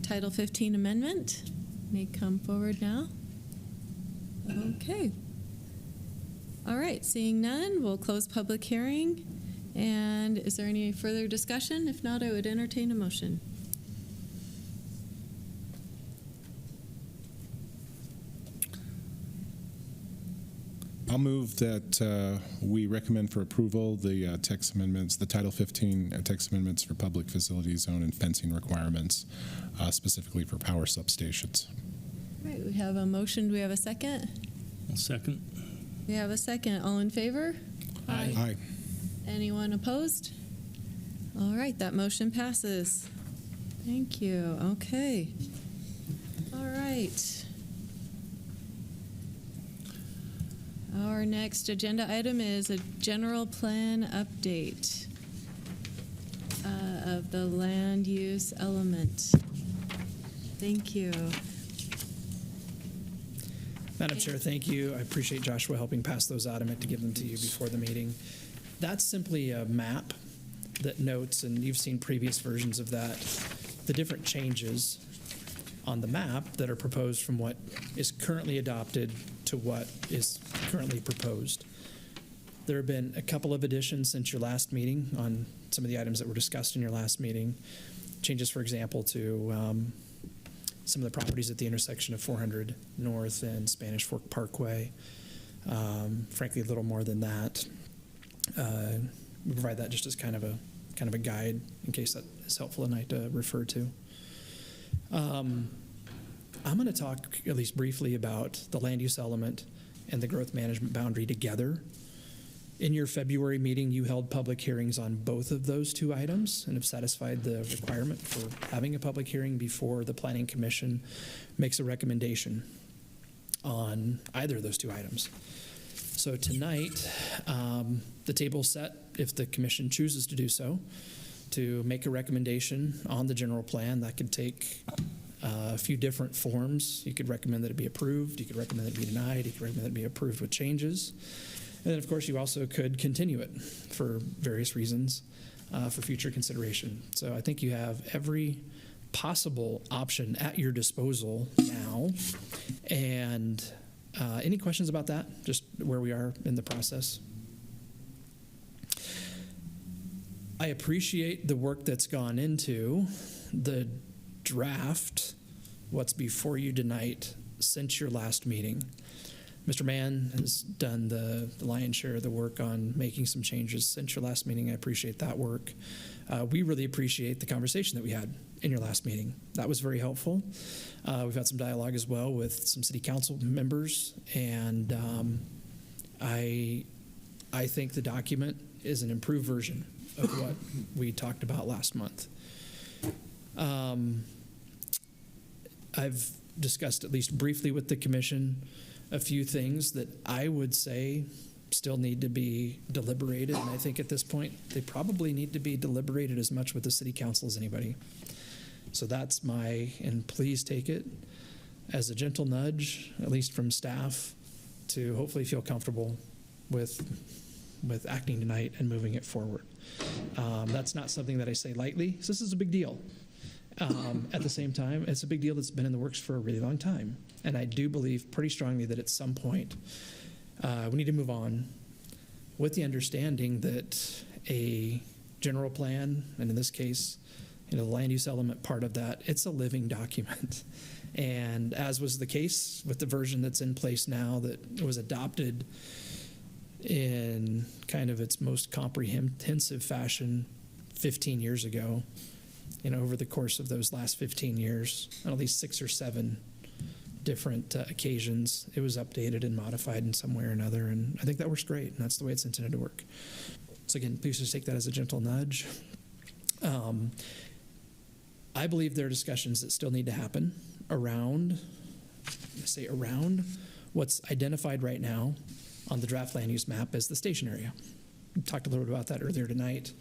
[SPEAKER 1] Title 15 amendment, may come forward now. Okay. All right. Seeing none, we'll close public hearing. And is there any further discussion? If not, I would entertain a motion.
[SPEAKER 4] I'll move that we recommend for approval the text amendments, the Title 15 text amendments for public facility zone and fencing requirements, specifically for power substations.
[SPEAKER 1] All right, we have a motion. Do we have a second?
[SPEAKER 6] A second.
[SPEAKER 1] We have a second. All in favor?
[SPEAKER 4] Aye.
[SPEAKER 1] Anyone opposed? All right, that motion passes. Thank you. Okay. All right. Our next agenda item is a general plan update of the land use element. Thank you.
[SPEAKER 13] Madam Chair, thank you. I appreciate Joshua helping pass those out. I meant to give them to you before the meeting. That's simply a map that notes, and you've seen previous versions of that, the different changes on the map that are proposed from what is currently adopted to what is currently proposed. There have been a couple of additions since your last meeting on some of the items that were discussed in your last meeting. Changes, for example, to some of the properties at the intersection of 400 North and Spanish Fork Parkway. Frankly, a little more than that. We provide that just as kind of a guide in case that is helpful tonight to refer to. I'm going to talk at least briefly about the land use element and the growth management boundary together. In your February meeting, you held public hearings on both of those two items and have satisfied the requirement for having a public hearing before the Planning Commission makes a recommendation on either of those two items. So tonight, the table's set, if the commission chooses to do so, to make a recommendation on the general plan. That could take a few different forms. You could recommend that it be approved. You could recommend that it be denied. You could recommend that it be approved with changes. And then, of course, you also could continue it for various reasons for future consideration. So I think you have every possible option at your disposal now. And any questions about that, just where we are in the process? I appreciate the work that's gone into the draft, what's before you tonight, since your last meeting. Mr. Mann has done the lion's share of the work on making some changes since your last meeting. I appreciate that work. We really appreciate the conversation that we had in your last meeting. That was very helpful. We've had some dialogue as well with some city council members, and I think the document is an improved version of what we talked about last month. I've discussed, at least briefly with the commission, a few things that I would say still need to be deliberated, and I think at this point they probably need to be deliberated as much with the city council as anybody. So that's and please take it as a gentle nudge, at least from staff, to hopefully feel comfortable with acting tonight and moving it forward. That's not something that I say lightly, so this is a big deal. At the same time, it's a big deal that's been in the works for a really long time. And I do believe pretty strongly that at some point we need to move on with the understanding that a general plan, and in this case, the land use element part of that, it's a living document. And as was the case with the version that's in place now that was adopted in kind of its most comprehensive fashion 15 years ago, over the course of those last 15 years, on at least 6 or 7 different occasions, it was updated and modified in some way or another, and I think that works great, and that's the way it's intended to work. So again, please just take that as a gentle nudge. I believe there are discussions that still need to happen around what's identified right now on the draft land use map as the station area. We talked a little bit about that earlier tonight.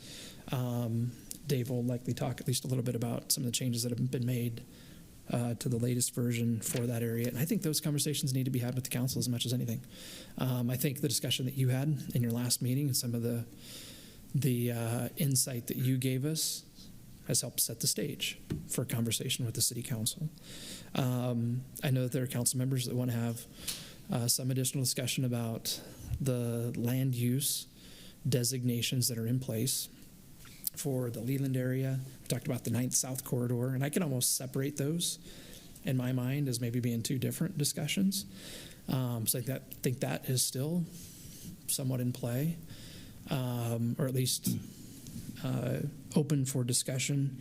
[SPEAKER 13] Dave will likely talk at least a little bit about some of the changes that have been made to the latest version for that area. And I think those conversations need to be had with the council as much as anything. I think the discussion that you had in your last meeting and some of the insight that you gave us has helped set the stage for a conversation with the city council. I know that there are council members that want to have some additional discussion about the land use designations that are in place for the Leland area. We talked about the 9th South Corridor, and I can almost separate those in my mind as maybe being two different discussions. So I think that is still somewhat in play, or at least open for discussion.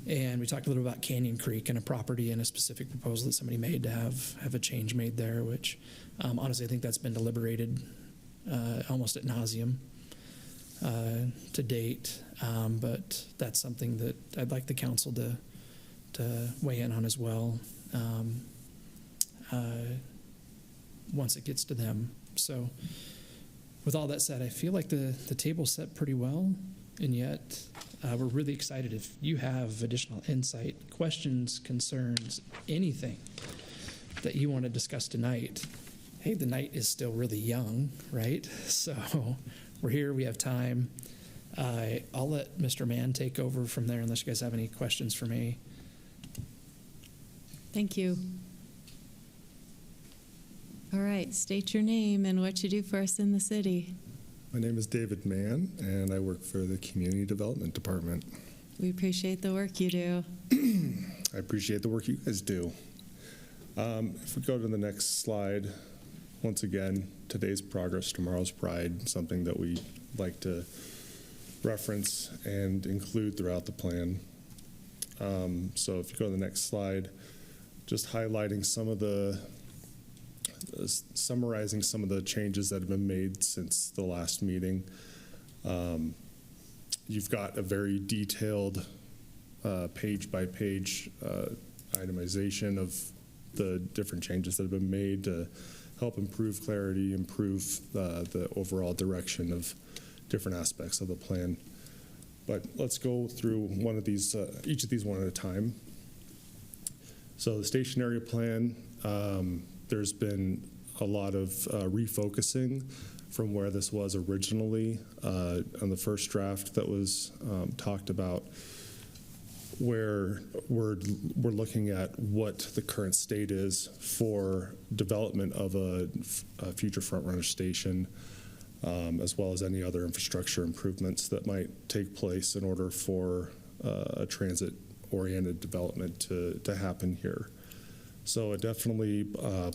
[SPEAKER 13] And we talked a little about Canyon Creek and a property and a specific proposal that somebody made to have a change made there, which honestly I think that's been deliberated almost ad nauseum to date. But that's something that I'd like the council to weigh in on as well once it gets to them. So with all that said, I feel like the table's set pretty well, and yet we're really excited. If you have additional insight, questions, concerns, anything that you want to discuss tonight, hey, the night is still really young, right? So we're here, we have time. I'll let Mr. Mann take over from there unless you guys have any questions for me.
[SPEAKER 1] Thank you. All right, state your name and what you do for us in the city.
[SPEAKER 14] My name is David Mann, and I work for the Community Development Department.
[SPEAKER 1] We appreciate the work you do.
[SPEAKER 14] I appreciate the work you guys do. If we go to the next slide, once again, today's progress, tomorrow's pride, something that we like to reference and include throughout the plan. So if you go to the next slide, just highlighting some of the summarizing some of the changes that have been made since the last meeting. You've got a very detailed page-by-page itemization of the different changes that have been made to help improve clarity, improve the overall direction of different aspects of the plan. But let's go through one of these, each of these one at a time. So the station area plan, there's been a lot of refocusing from where this was originally on the first draft that was talked about, where we're looking at what the current state is for development of a future front runner station, as well as any other infrastructure improvements that might take place in order for a transit-oriented development to happen here. So it definitely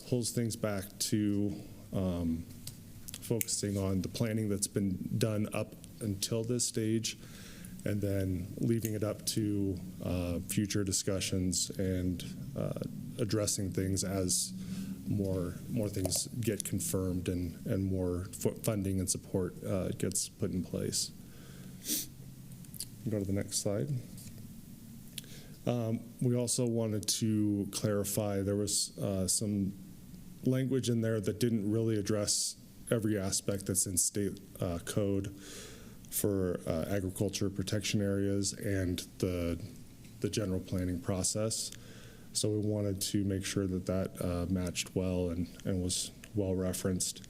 [SPEAKER 14] pulls things back to focusing on the planning that's been done up until this stage, and then leaving it up to future discussions and addressing things as more things get confirmed and more funding and support gets put in place. Go to the next slide. We also wanted to clarify, there was some language in there that didn't really address every aspect that's in state code for agriculture protection areas and the general planning process. So we wanted to make sure that that matched well and was well referenced.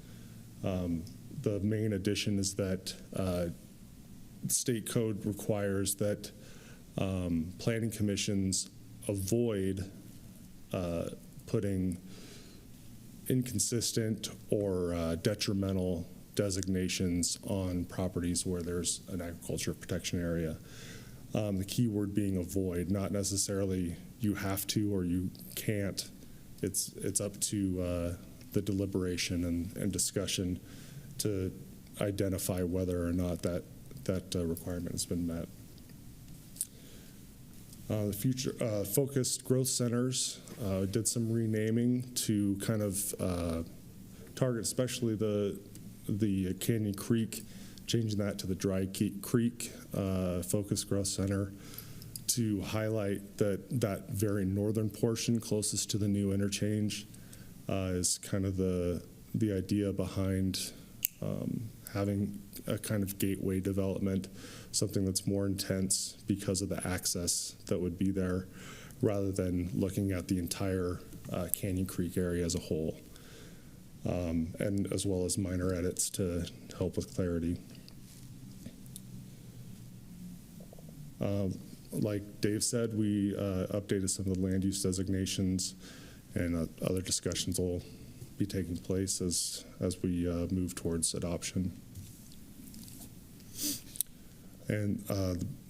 [SPEAKER 14] The main addition is that state code requires that planning commissions avoid putting inconsistent or detrimental designations on properties where there's an agriculture protection area. The key word being avoid, not necessarily you have to or you can't. It's up to the deliberation and discussion to identify whether or not that requirement has been met. The future focused growth centers did some renaming to kind of target, especially the Canyon Creek, changing that to the Dry Creek Focused Growth Center to highlight that very northern portion closest to the new interchange is kind of the idea behind having a kind of gateway development, something that's more intense because of the access that would be there, rather than looking at the entire Canyon Creek area as a whole, and as well as minor edits to help with clarity. Like Dave said, we updated some of the land use designations, and other discussions will be taking place as we move towards adoption. And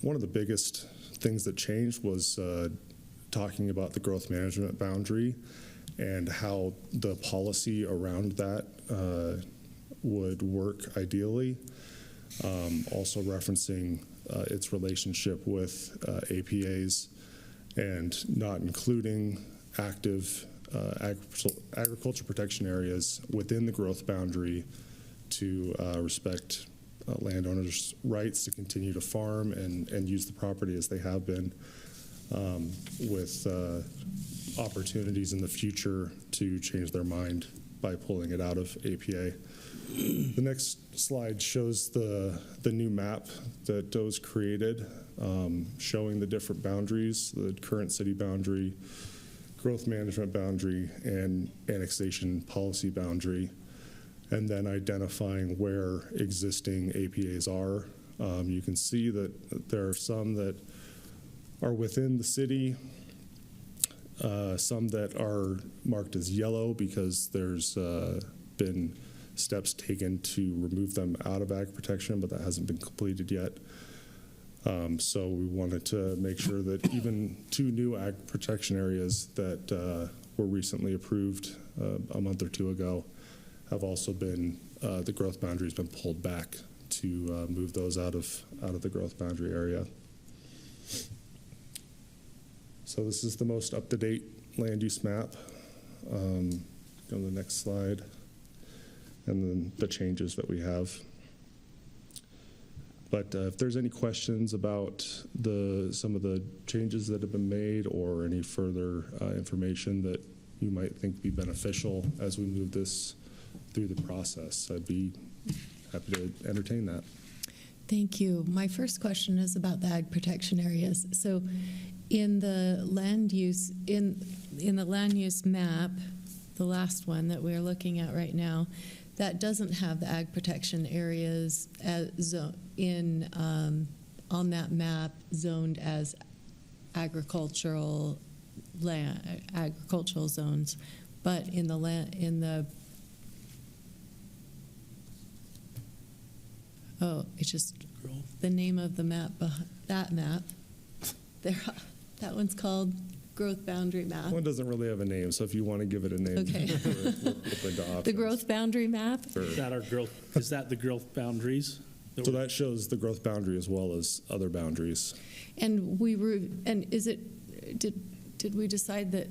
[SPEAKER 14] one of the biggest things that changed was talking about the growth management boundary and how the policy around that would work ideally. Also referencing its relationship with APAs and not including active agriculture protection areas within the growth boundary to respect landowners' rights to continue to farm and use the property as they have been, with opportunities in the future to change their mind by pulling it out of APA. The next slide shows the new map that was created, showing the different boundaries, the current city boundary, growth management boundary, and annexation policy boundary. and then identifying where existing APAs are. You can see that there are some that are within the city, some that are marked as yellow because there's been steps taken to remove them out of ag protection, but that hasn't been completed yet. So we wanted to make sure that even 2 new ag protection areas that were recently approved a month or 2 ago have also been, the growth boundary has been pulled back to move those out of the growth boundary area. So this is the most up-to-date land use map. Go to the next slide. And then the changes that we have. But if there's any questions about some of the changes that have been made or any further information that you might think be beneficial as we move this through the process, I'd be happy to entertain that.
[SPEAKER 1] Thank you. My first question is about the ag protection areas. So in the land use map, the last one that we're looking at right now, that doesn't have the ag protection areas on that map zoned as agricultural zones, but in the it's just the name of the map. That map, there, that one's called growth boundary map.
[SPEAKER 14] One doesn't really have a name, so if you want to give it a name,
[SPEAKER 1] okay.
[SPEAKER 14] we're open to options.
[SPEAKER 1] The growth boundary map.
[SPEAKER 14] Sure.
[SPEAKER 6] Is that the growth boundaries?
[SPEAKER 14] So that shows the growth boundary as well as other boundaries.
[SPEAKER 1] And did we decide that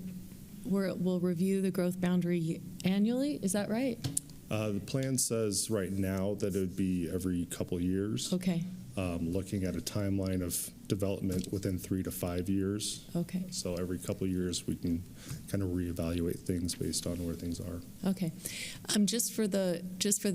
[SPEAKER 1] we'll review the growth boundary annually? Is that right?
[SPEAKER 14] The plan says right now that it would be every couple years.
[SPEAKER 1] Okay.
[SPEAKER 14] Looking at a timeline of development within 3 to 5 years.
[SPEAKER 1] Okay.
[SPEAKER 14] So every couple of years we can kind of reevaluate things based on where things are.
[SPEAKER 1] Okay. Just for the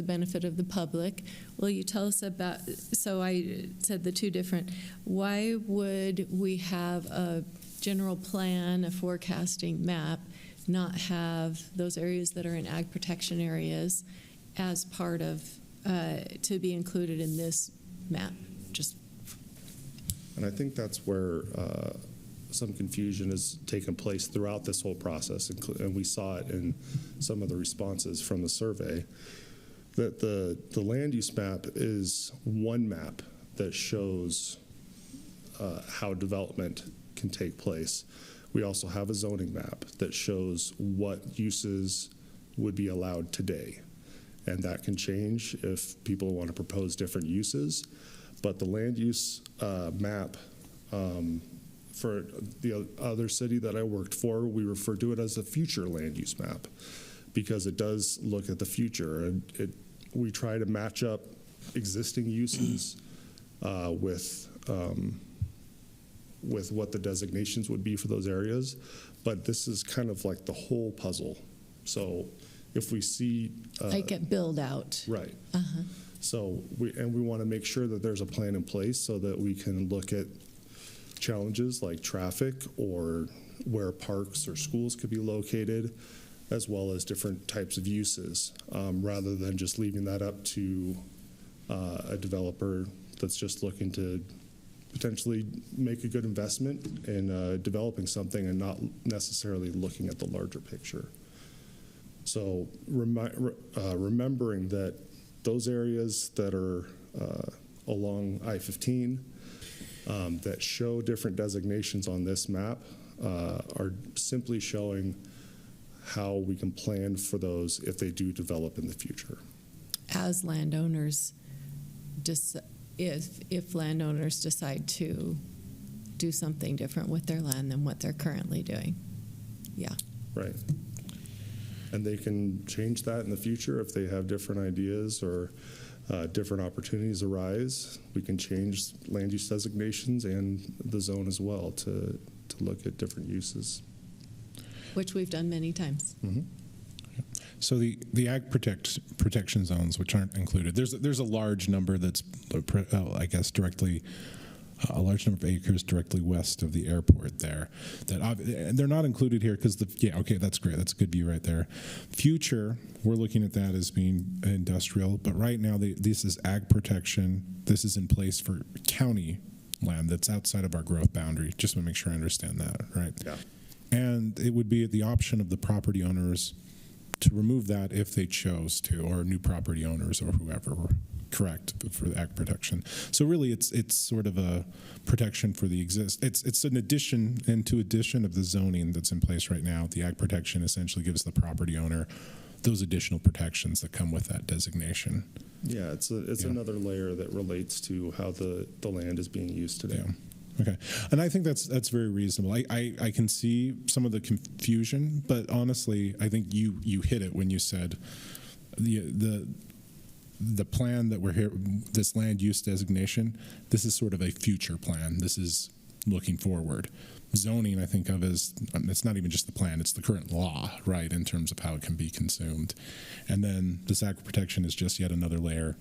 [SPEAKER 1] benefit of the public, will you tell us about, so I said the 2 different, why would we have a general plan, a forecasting map, not have those areas that are in ag protection areas as part of, to be included in this map?
[SPEAKER 14] And I think that's where some confusion has taken place throughout this whole process, and we saw it in some of the responses from the survey, that the land use map is one map that shows how development can take place. We also have a zoning map that shows what uses would be allowed today, and that can change if people want to propose different uses. But the land use map for the other city that I worked for, we refer to it as a future land use map because it does look at the future, and we try to match up existing uses with what the designations would be for those areas. But this is kind of like the whole puzzle. So if we see
[SPEAKER 1] like a build out.
[SPEAKER 14] Right.
[SPEAKER 1] Uh-huh.
[SPEAKER 14] So we want to make sure that there's a plan in place so that we can look at challenges like traffic or where parks or schools could be located, as well as different types of uses, rather than just leaving that up to a developer that's just looking to potentially make a good investment in developing something and not necessarily looking at the larger picture. So remembering that those areas that are along I-15 that show different designations on this map are simply showing how we can plan for those if they do develop in the future.
[SPEAKER 1] As landowners, if landowners decide to do something different with their land than what they're currently doing. Yeah.
[SPEAKER 14] Right. And they can change that in the future if they have different ideas or different opportunities arise. We can change land use designations and the zone as well to look at different uses.
[SPEAKER 1] Which we've done many times.
[SPEAKER 4] Mm-hmm. So the ag protection zones, which aren't included, there's a large number that's, I guess, directly a large number of acres directly west of the airport there. And they're not included here because that's great. That's a good view right there. Future, we're looking at that as being industrial, but right now this is ag protection. This is in place for county land that's outside of our growth boundary. Just want to make sure I understand that, right?
[SPEAKER 14] Yeah.
[SPEAKER 4] And it would be at the option of the property owners to remove that if they chose to, or new property owners or whoever were correct for the ag protection. So really it's sort of a protection for the it's an addition of the zoning that's in place right now. The ag protection essentially gives the property owner those additional protections that come with that designation.
[SPEAKER 14] Yeah, it's another layer that relates to how the land is being used today.
[SPEAKER 4] Yeah. Okay, and I think that's very reasonable. I can see some of the confusion, but honestly, I think you hit it when you said the plan that we're here, this land use designation, this is sort of a future plan. This is looking forward. Zoning, I think of as, it's not even just the plan, it's the current law, right, in terms of how it can be consumed. And then this ag protection is just yet another layer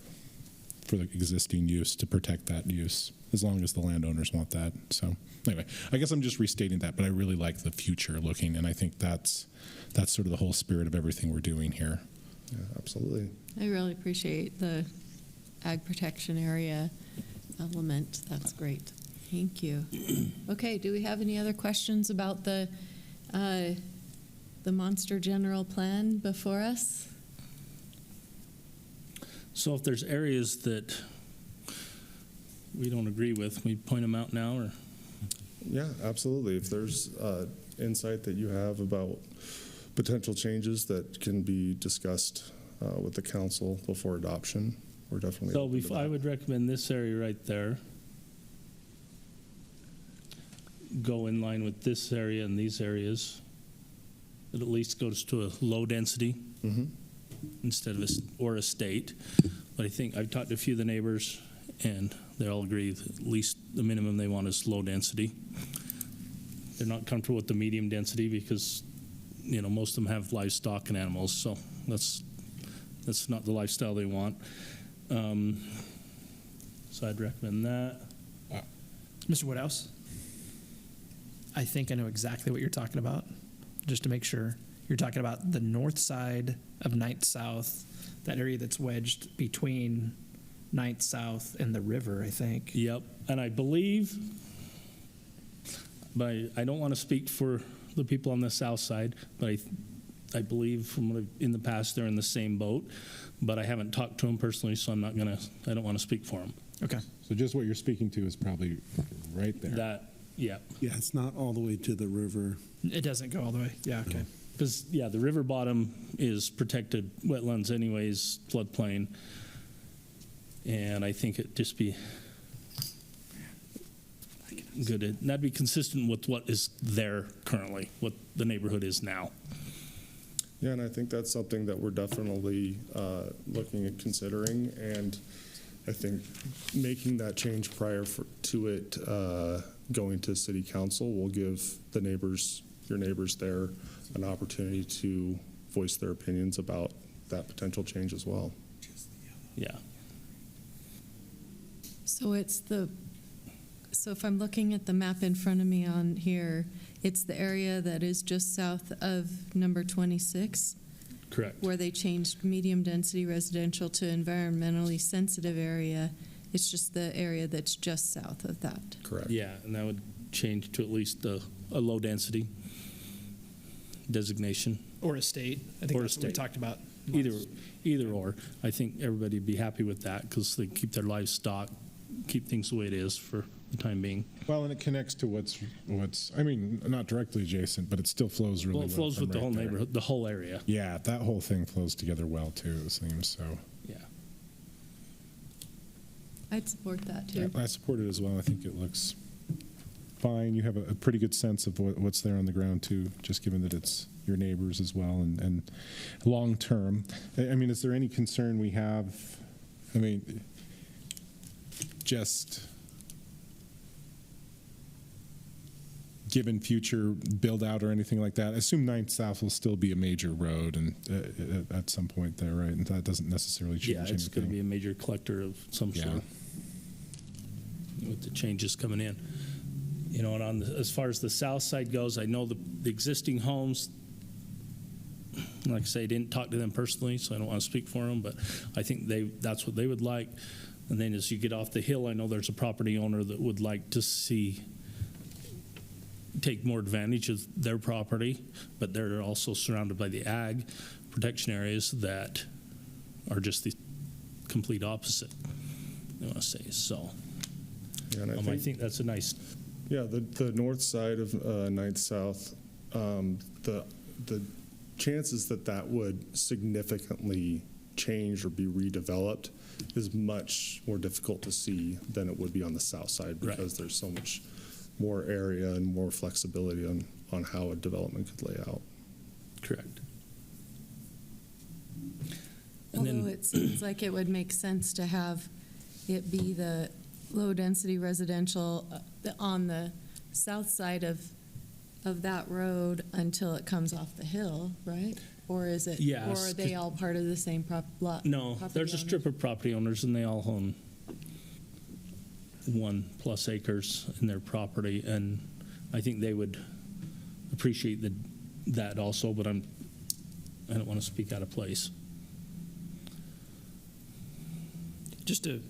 [SPEAKER 4] for the existing use to protect that use, as long as the landowners want that. So anyway, I guess I'm just restating that, but I really like the future looking, and I think that's sort of the whole spirit of everything we're doing here.
[SPEAKER 14] Yeah, absolutely.
[SPEAKER 1] I really appreciate the ag protection area element. That's great. Thank you. Okay, do we have any other questions about the Monster General Plan before us?
[SPEAKER 6] So if there's areas that we don't agree with, we point them out now, or?
[SPEAKER 14] Yeah, absolutely. If there's insight that you have about potential changes that can be discussed with the council before adoption, we're definitely.
[SPEAKER 6] So I would recommend this area right there go in line with this area and these areas. It at least goes to a low density instead of a state. But I think I've talked to a few of the neighbors, and they all agree that at least the minimum they want is low density. They're not comfortable with the medium density because, most of them have livestock and animals, so that's not the lifestyle they want. So I'd recommend that.
[SPEAKER 13] Mr. Woodhouse, I think I know exactly what you're talking about. Just to make sure, you're talking about the north side of 9th South, that area that's wedged between 9th South and the river, I think.
[SPEAKER 6] Yep, and I believe, but I don't want to speak for the people on the south side, but I believe from what in the past they're in the same boat, but I haven't talked to them personally, so I don't want to speak for them.
[SPEAKER 13] Okay.
[SPEAKER 4] So just what you're speaking to is probably right there.
[SPEAKER 5] Yeah, it's not all the way to the river.
[SPEAKER 13] It doesn't go all the way. Yeah, okay.
[SPEAKER 6] Because, the river bottom is protected wetlands anyways, floodplain. And I think it'd just be good. That'd be consistent with what is there currently, what the neighborhood is now.
[SPEAKER 14] Yeah, and I think that's something that we're definitely looking at considering. And I think making that change prior to it going to city council will give your neighbors there an opportunity to voice their opinions about that potential change as well.
[SPEAKER 6] Yeah.
[SPEAKER 1] So so if I'm looking at the map in front of me on here, it's the area that is just south of number 26?
[SPEAKER 6] Correct.
[SPEAKER 1] Where they changed medium density residential to environmentally sensitive area. It's just the area that's just south of that.
[SPEAKER 14] Correct.
[SPEAKER 6] Yeah, and that would change to at least a low density designation.
[SPEAKER 13] Or a state. I think that's what we talked about.
[SPEAKER 6] Either or. I think everybody would be happy with that because they keep their livestock, keep things the way it is for the time being.
[SPEAKER 4] Well, and it connects to what's not directly adjacent, but it still flows really well.
[SPEAKER 6] Well, it flows with the whole neighborhood, the whole area.
[SPEAKER 4] Yeah, that whole thing flows together well too, it seems. So
[SPEAKER 6] yeah,
[SPEAKER 1] I'd support that too.
[SPEAKER 4] I support it as well. I think it looks fine. You have a pretty good sense of what's there on the ground too, just given that it's your neighbors as well and long term. I mean, is there any concern we have? I mean, just given future build out or anything like that, I assume 9th South will still be a major road and at some point there, right? And that doesn't necessarily change anything.
[SPEAKER 6] Yeah, it's going to be a major collector of some sort. with the changes coming in. You know, and on as far as the south side goes, I know the existing homes, like I say, I didn't talk to them personally, so I don't want to speak for them, but I think that's what they would like. And then as you get off the hill, I know there's a property owner that would like to take more advantage of their property, but they're also surrounded by the ag protection areas that are just the complete opposite, I want to say. So
[SPEAKER 14] Yeah, and
[SPEAKER 6] I think that's a nice.
[SPEAKER 14] Yeah, the north side of 9th South, the chances that would significantly change or be redeveloped is much more difficult to see than it would be on the south side, because there's so much more area and more flexibility on how a development could lay out.
[SPEAKER 6] Correct.
[SPEAKER 1] Although it seems like it would make sense to have it be the low-density residential on the south side of that road until it comes off the hill, right? Or is it?
[SPEAKER 6] Yes,
[SPEAKER 1] Or are they all part of the same lot?
[SPEAKER 6] No, there's a strip of property owners, and they all own 1+ acres in their property, and I think they would appreciate that also. But I don't want to speak out of place.
[SPEAKER 13] Just to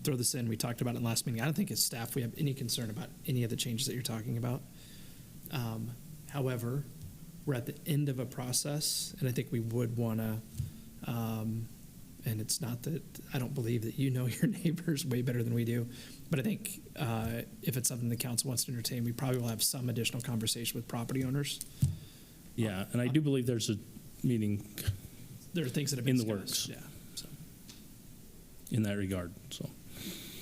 [SPEAKER 13] throw this in, we talked about it in last meeting. I don't think as staff we have any concern about any of the changes that you're talking about. However, we're at the end of a process, and I think we would want to, and it's not that I don't believe that you know your neighbors way better than we do, but I think if it's something the council wants to entertain, we probably will have some additional conversation with property owners.
[SPEAKER 6] Yeah, and I do believe there's a meeting.
[SPEAKER 13] There are things that have been
[SPEAKER 6] in the
[SPEAKER 13] discussed,
[SPEAKER 6] works.
[SPEAKER 13] Yeah. So.
[SPEAKER 6] In that regard,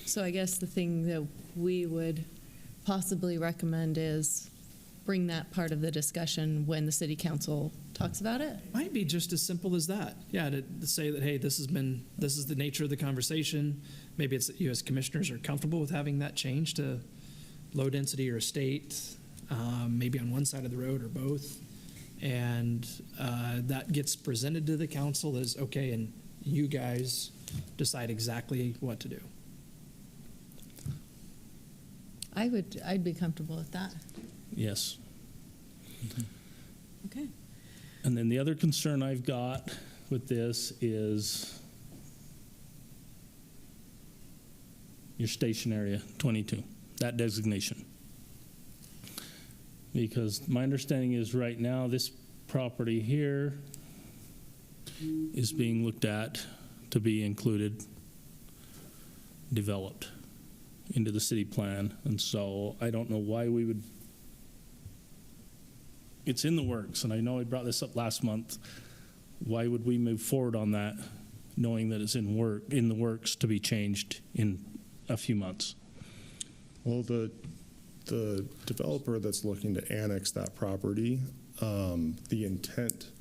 [SPEAKER 1] So I guess the thing that we would possibly recommend is bring that part of the discussion when the city council talks about it.
[SPEAKER 13] Might be just as simple as that. Yeah, to say that, hey, this is the nature of the conversation. Maybe it's that you as commissioners are comfortable with having that change to low density or estate, maybe on one side of the road or both. And that gets presented to the council as, okay, and you guys decide exactly what to do.
[SPEAKER 1] I'd be comfortable with that.
[SPEAKER 6] yes.
[SPEAKER 1] Okay.
[SPEAKER 6] And then the other concern I've got with this is your station area 22, that designation. Because my understanding is right now this property here is being looked at to be included, developed into the city plan. And so I don't know why we would, it's in the works, and I know I brought this up last month. Why would we move forward on that, knowing that it's in the works to be changed in a few months?
[SPEAKER 14] Well, the developer that's looking to annex that property, the intent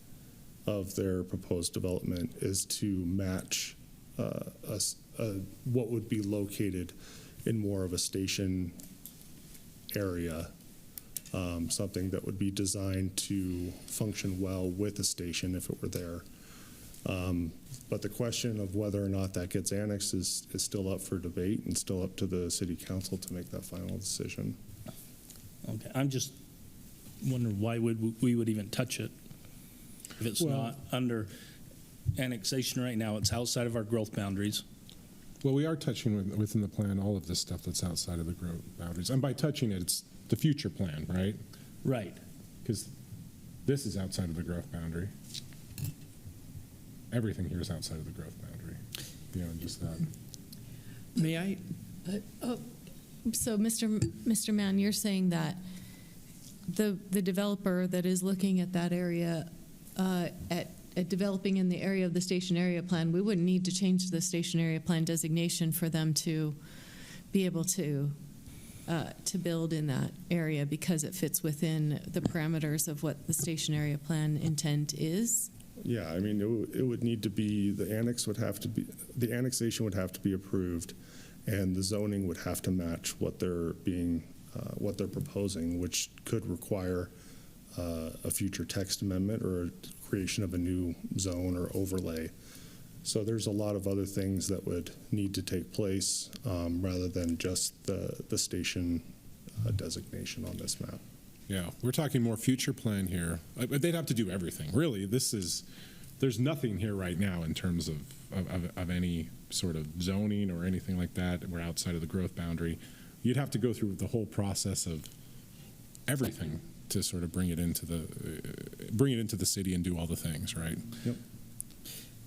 [SPEAKER 14] of their proposed development is to match what would be located in more of a station area, something that would be designed to function well with a station if it were there. But the question of whether or not that gets annexed is still up for debate and still up to the city council to make that final decision.
[SPEAKER 6] Okay, I'm just wondering why we would even touch it if it's not under annexation right now. It's outside of our growth boundaries.
[SPEAKER 4] Well, we are touching within the plan all of this stuff that's outside of the growth boundaries. And by touching it, it's the future plan, right?
[SPEAKER 6] Right.
[SPEAKER 4] Because this is outside of the growth boundary. Everything here is outside of the growth boundary, beyond just that.
[SPEAKER 13] May I?
[SPEAKER 1] So, Mr. Mann, you're saying that the developer that is looking at that area, at developing in the area of the station area plan, we wouldn't need to change the station area plan designation for them to be able to build in that area because it fits within the parameters of what the station area plan intent is?
[SPEAKER 14] Yeah, I mean, it would need to be, the annexation would have to be approved, and the zoning would have to match what they're proposing, which could require a future text amendment or a creation of a new zone or overlay. So there's a lot of other things that would need to take place rather than just the station designation on this map.
[SPEAKER 4] Yeah, we're talking more future plan here. But they'd have to do everything. Really, there's nothing here right now in terms of any sort of zoning or anything like that. We're outside of the growth boundary. You'd have to go through the whole process of everything to sort of bring it into the city and do all the things, right?
[SPEAKER 14] Yep.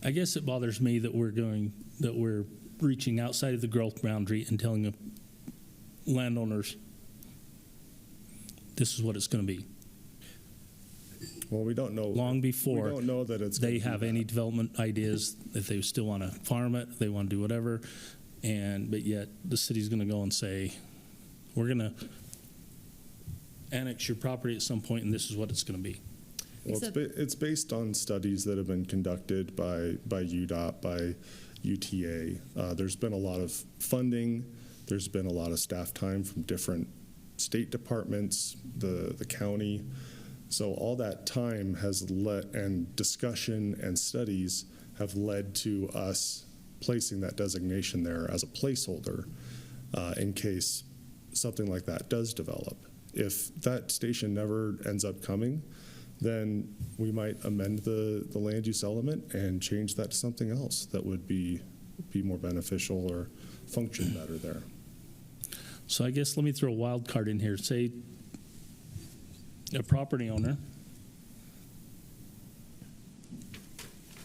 [SPEAKER 6] I guess it bothers me that we're reaching outside of the growth boundary and telling the landowners this is what it's going to be.
[SPEAKER 14] Well, we don't know.
[SPEAKER 6] Long before
[SPEAKER 14] we don't know that
[SPEAKER 6] they have any development ideas, if they still want to farm it, they want to do whatever, but yet the city's going to go and say, we're going to annex your property at some point, and this is what it's going to be.
[SPEAKER 14] Well, it's based on studies that have been conducted by UDOT, by UTA. There's been a lot of funding. There's been a lot of staff time from different state departments, the county. So all that time has and discussion and studies have led to us placing that designation there as a placeholder in case something like that does develop. If that station never ends up coming, then we might amend the land use element and change that to something else that would be more beneficial or function better there.
[SPEAKER 6] So I guess let me throw a wild card in here. Say a property owner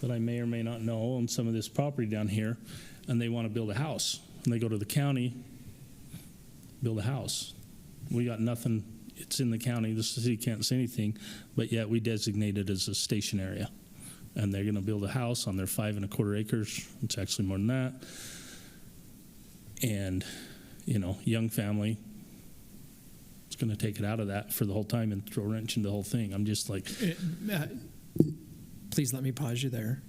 [SPEAKER 6] that I may or may not know owns some of this property down here, and they want to build a house. And they go to the county, build a house. We got nothing. It's in the county. The city can't say anything, but yet we designate it as a station area. And they're going to build a house on their 5 1/4 acres. It's actually more than that. And, young family is going to take it out of that for the whole time and throw a wrench into the whole thing. I'm just like...
[SPEAKER 13] Please let me pause you there.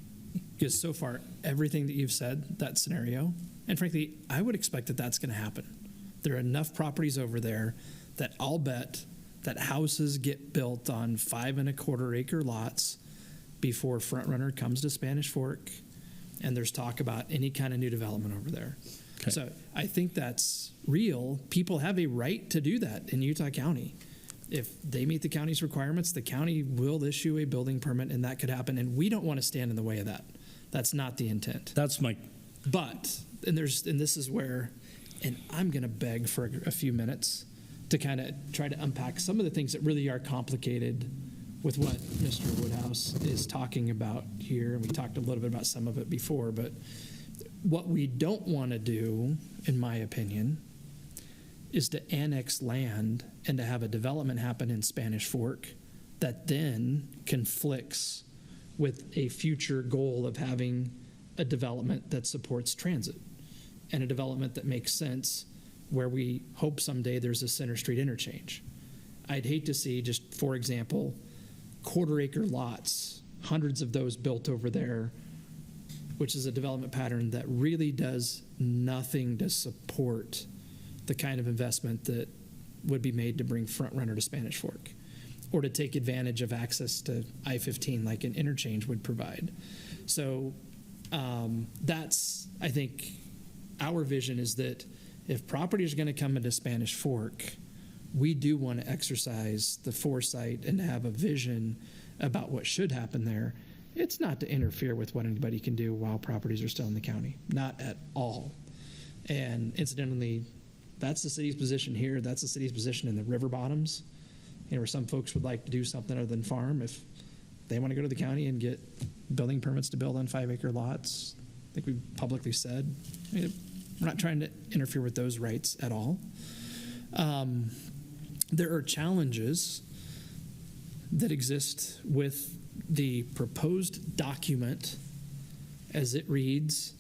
[SPEAKER 13] Because so far, everything that you've said, that scenario, and frankly, I would expect that that's going to happen. There are enough properties over there that I'll bet that houses get built on 5 1/4 acre lots before Front Runner comes to Spanish Fork, and there's talk about any kind of new development over there. Okay. So I think that's real. People have a right to do that in Utah County. If they meet the county's requirements, the county will issue a building permit, and that could happen. And we don't want to stand in the way of that. That's not the intent.
[SPEAKER 6] That's my.
[SPEAKER 13] But and this is where, and I'm going to beg for a few minutes to kind of try to unpack some of the things that really are complicated with what Mr. Woodhouse is talking about here. And we talked a little bit about some of it before, but what we don't want to do, in my opinion, is to annex land and to have a development happen in Spanish Fork that then conflicts with a future goal of having a development that supports transit and a development that makes sense where we hope someday there's a Center Street interchange. I'd hate to see, just for example, 1/4 acre lots, hundreds of those built over there, which is a development pattern that really does nothing to support the kind of investment that would be made to bring Front Runner to Spanish Fork or to take advantage of access to I-15 like an interchange would provide. So that's, I think, our vision is that if properties are going to come into Spanish Fork, we do want to exercise the foresight and have a vision about what should happen there. It's not to interfere with what anybody can do while properties are still in the county. Not at all. And incidentally, that's the city's position here. That's the city's position in the river bottoms, where some folks would like to do something other than farm. If they want to go to the county and get building permits to build on 5 acre lots, I think we've publicly said, we're not trying to interfere with those rights at all. There are challenges that exist with the proposed document as it reads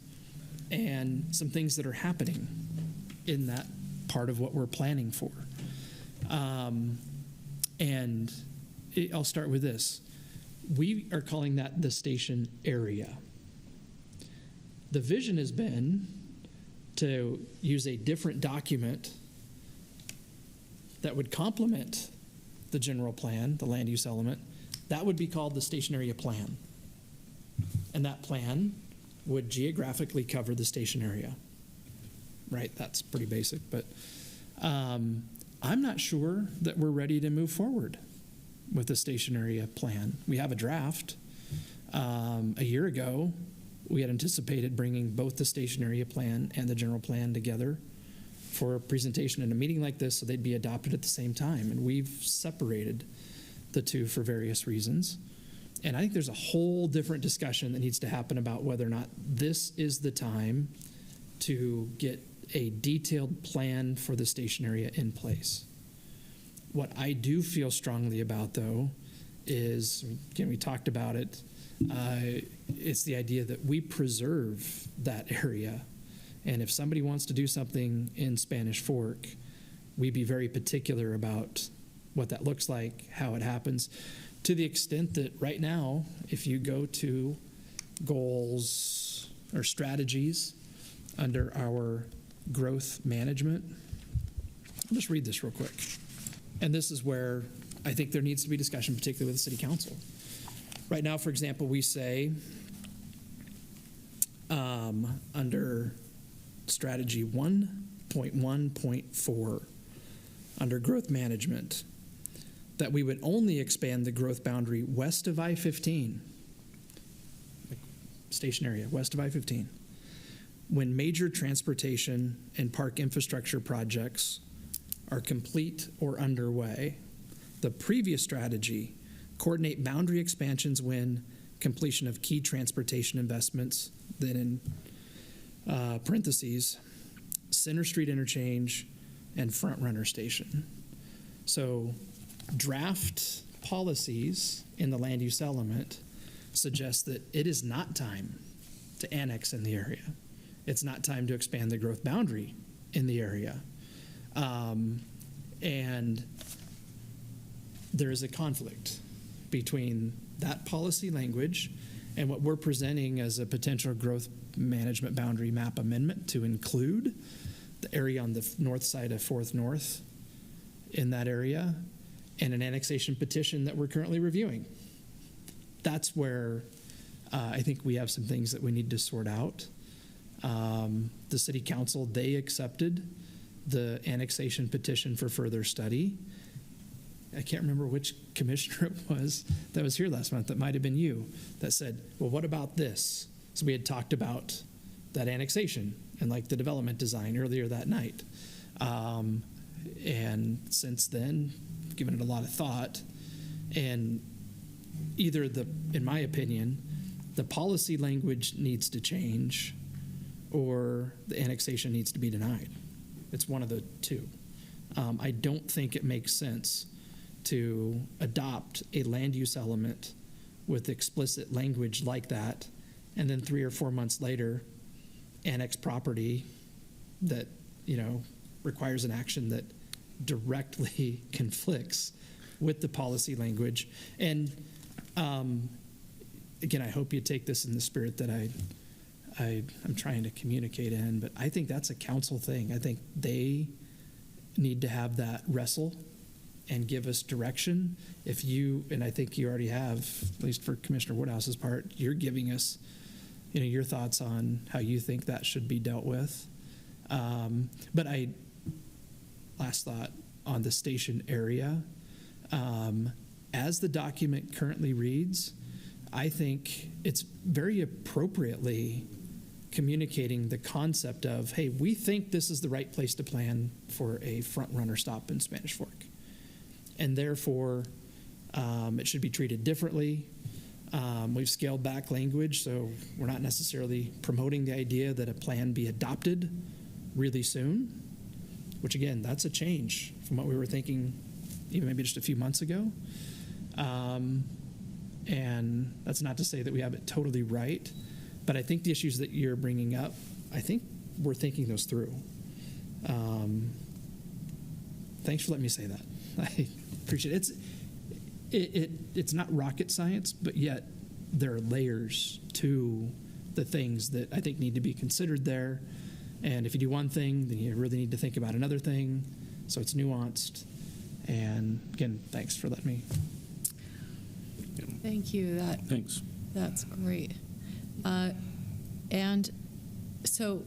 [SPEAKER 13] and some things that are happening in that part of what we're planning for. I'll start with this. We are calling that the station area. The vision has been to use a different document that would complement the general plan, the land use element. That would be called the station area plan. And that plan would geographically cover the station area. Right, that's pretty basic, but I'm not sure that we're ready to move forward with the station area plan. We have a draft. A year ago, we had anticipated bringing both the station area plan and the general plan together for a presentation in a meeting like this so they'd be adopted at the same time. And we've separated the two for various reasons. And I think there's a whole different discussion that needs to happen about whether or not this is the time to get a detailed plan for the station area in place. What I do feel strongly about, though, is, again, we talked about it, it's the idea that we preserve that area. And if somebody wants to do something in Spanish Fork, we be very particular about what that looks like, how it happens, to the extent that right now, if you go to goals or strategies under our growth management, I'll just read this real quick. And this is where I think there needs to be discussion, particularly with the city council. Right now, for example, we say under strategy 1.1.4, under growth management, that we would only expand the growth boundary west of I-15, station area, west of I-15, when major transportation and park infrastructure projects are complete or underway. The previous strategy, coordinate boundary expansions when completion of key transportation investments, then in parentheses, Center Street interchange and Front Runner Station. So draft policies in the land use element suggest that it is not time to annex in the area. It's not time to expand the growth boundary in the area. And there is a conflict between that policy language and what we're presenting as a potential growth management boundary map amendment to include the area on the north side of 4th North in that area, and an annexation petition that we're currently reviewing. That's where I think we have some things that we need to sort out. The city council, they accepted the annexation petition for further study. I can't remember which commissioner it was that was here last month. That might have been you that said, well, what about this? So we had talked about that annexation and like the development design earlier that night. And since then, given it a lot of thought, and either in my opinion, the policy language needs to change or the annexation needs to be denied. It's one of the two. I don't think it makes sense to adopt a land use element with explicit language like that, and then 3 or 4 months later, annex property that, requires an action that directly conflicts with the policy language. And again, I hope you take this in the spirit that I'm trying to communicate in, but I think that's a council thing. I think they need to have that wrestle and give us direction. If you, and I think you already have, at least for Commissioner Woodhouse's part, you're giving us, your thoughts on how you think that should be dealt with. But last thought on the station area, as the document currently reads, I think it's very appropriately communicating the concept of, hey, we think this is the right place to plan for a front runner stop in Spanish Fork. And therefore, it should be treated differently. We've scaled back language, so we're not necessarily promoting the idea that a plan be adopted really soon, which again, that's a change from what we were thinking even maybe just a few months ago. And that's not to say that we have it totally right, but I think the issues that you're bringing up, I think we're thinking those through. Thanks for letting me say that. I appreciate it. It's not rocket science, but yet there are layers to the things that I think need to be considered there. And if you do one thing, then you really need to think about another thing. So it's nuanced. And again, thanks for letting me.
[SPEAKER 1] Thank you.
[SPEAKER 12] Thanks.
[SPEAKER 1] That's great. And so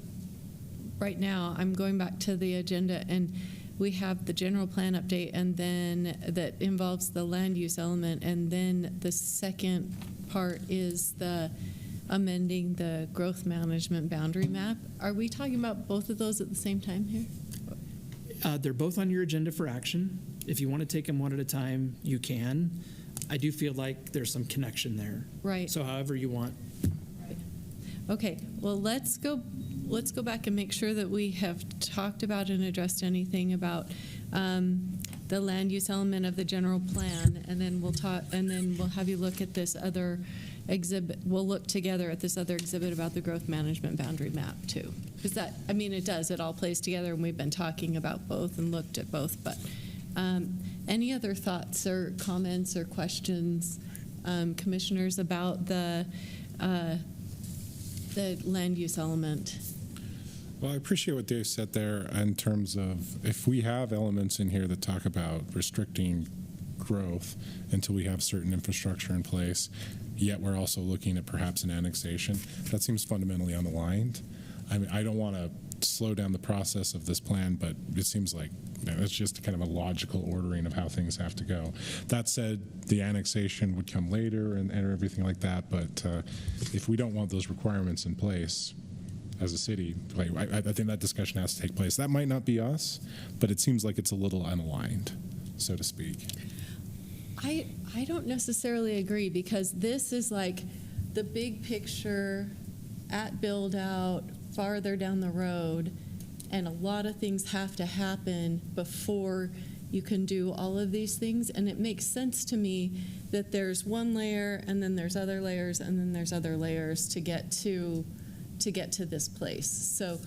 [SPEAKER 1] right now, I'm going back to the agenda, and we have the general plan update, and then that involves the land use element, and then the second part is the amending the growth management boundary map. Are we talking about both of those at the same time here?
[SPEAKER 13] They're both on your agenda for action. If you want to take them one at a time, you can. I do feel like there's some connection there.
[SPEAKER 1] Right.
[SPEAKER 13] So however you want.
[SPEAKER 1] Okay, well, let's go back and make sure that we have talked about and addressed anything about the land use element of the general plan, and then we'll have you look at this other exhibit. We'll look together at this other exhibit about the growth management boundary map too. Because it all plays together, and we've been talking about both and looked at both. But any other thoughts or comments or questions, commissioners, about the land use element?
[SPEAKER 4] Well, I appreciate what Dave said there in terms of if we have elements in here that talk about restricting growth until we have certain infrastructure in place, yet we're also looking at perhaps an annexation, that seems fundamentally unaligned. I mean, I don't want to slow down the process of this plan, but it seems like it's just kind of a logical ordering of how things have to go. That said, the annexation would come later and everything like that, but if we don't want those requirements in place as a city, I think that discussion has to take place. That might not be us, but it seems like it's a little unaligned, so to speak.
[SPEAKER 1] I don't necessarily agree, because this is like the big picture at build out farther down the road, and a lot of things have to happen before you can do all of these things. And it makes sense to me that there's one layer, and then there's other layers, and then there's other layers to get to this place. So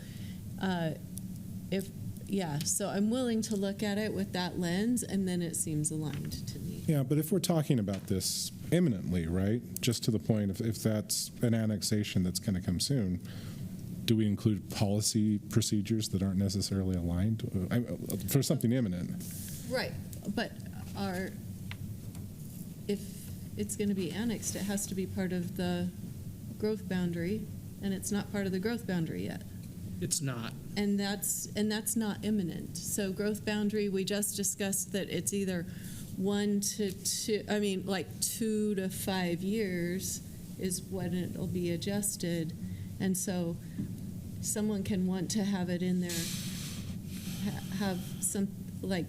[SPEAKER 1] so I'm willing to look at it with that lens, and then it seems aligned to me.
[SPEAKER 4] Yeah, but if we're talking about this imminently, right, just to the point of if that's an annexation that's going to come soon, do we include policy procedures that aren't necessarily aligned for something imminent?
[SPEAKER 1] Right, but if it's going to be annexed, it has to be part of the growth boundary, and it's not part of the growth boundary yet.
[SPEAKER 13] It's not.
[SPEAKER 1] And that's not imminent. So growth boundary, we just discussed that it's either 2 to 5 years is when it'll be adjusted. And so someone can want to have it in there, have some, like,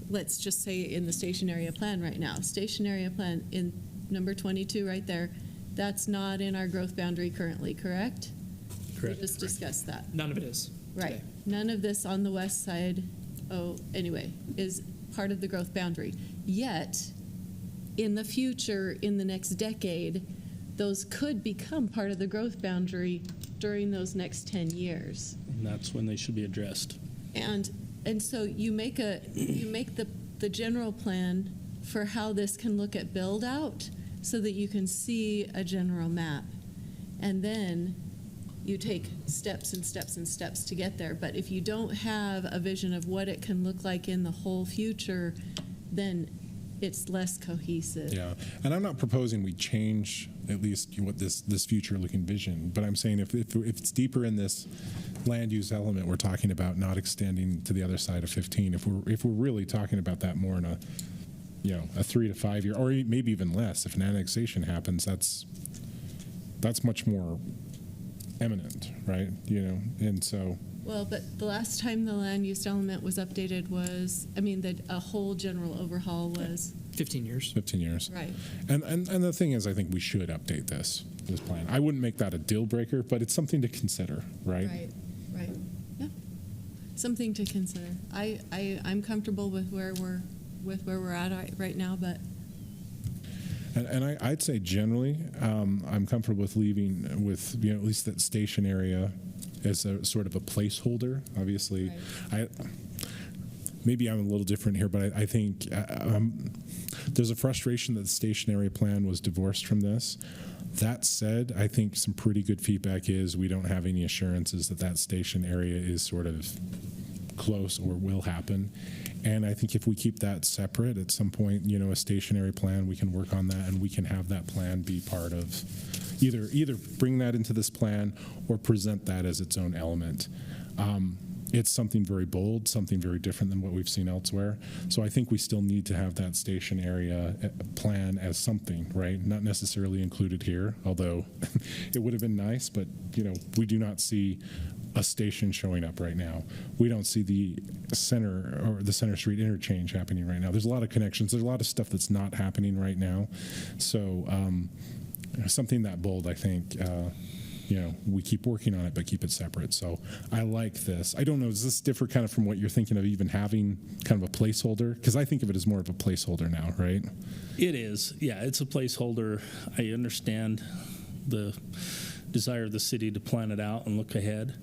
[SPEAKER 1] let's just say in the station area plan right now. Station area plan in number 22 right there, that's not in our growth boundary currently, correct?
[SPEAKER 13] Correct.
[SPEAKER 1] We just discussed that.
[SPEAKER 13] None of it is.
[SPEAKER 1] Right.
[SPEAKER 13] Today.
[SPEAKER 1] None of this on the west side, is part of the growth boundary. Yet, in the future, in the next decade, those could become part of the growth boundary during those next 10 years.
[SPEAKER 6] And that's when they should be addressed.
[SPEAKER 1] And so you make the general plan for how this can look at build out, so that you can see a general map. And then you take steps and steps and steps to get there. But if you don't have a vision of what it can look like in the whole future, then it's less cohesive.
[SPEAKER 4] Yeah, and I'm not proposing we change at least what this future-looking vision, but I'm saying if it's deeper in this land use element we're talking about, not extending to the other side of 15, if we're really talking about that more in a 3 to 5 year, or maybe even less, if an annexation happens, that's much more eminent, right? And so.
[SPEAKER 1] Well, but the last time the land use element was updated was, a whole general overhaul was
[SPEAKER 13] 15 years.
[SPEAKER 4] 15 years.
[SPEAKER 1] Right.
[SPEAKER 4] And the thing is, I think we should update this plan. I wouldn't make that a deal breaker, but it's something to consider, right?
[SPEAKER 1] Right. Yeah. Something to consider. I'm comfortable with where we're at right now, but.
[SPEAKER 4] And I'd say generally, I'm comfortable with leaving with at least that station area as a sort of a placeholder. Obviously,
[SPEAKER 1] right.
[SPEAKER 4] Maybe I'm a little different here, but I think there's a frustration that the station area plan was divorced from this. That said, I think some pretty good feedback is we don't have any assurances that station area is sort of close or will happen. And I think if we keep that separate, at some point, a stationary plan, we can work on that, and we can have that plan be part of either bring that into this plan or present that as its own element. It's something very bold, something very different than what we've seen elsewhere. So I think we still need to have that station area plan as something, right? Not necessarily included here, although it would have been nice, but we do not see a station showing up right now. We don't see the Center Street interchange happening right now. There's a lot of connections. There's a lot of stuff that's not happening right now. So something that bold, I think, we keep working on it, but keep it separate. So I like this. I don't know, does this differ kind of from what you're thinking of even having kind of a placeholder? Because I think of it as more of a placeholder now, right?
[SPEAKER 6] It is. Yeah, it's a placeholder. I understand the desire of the city to plan it out and look ahead.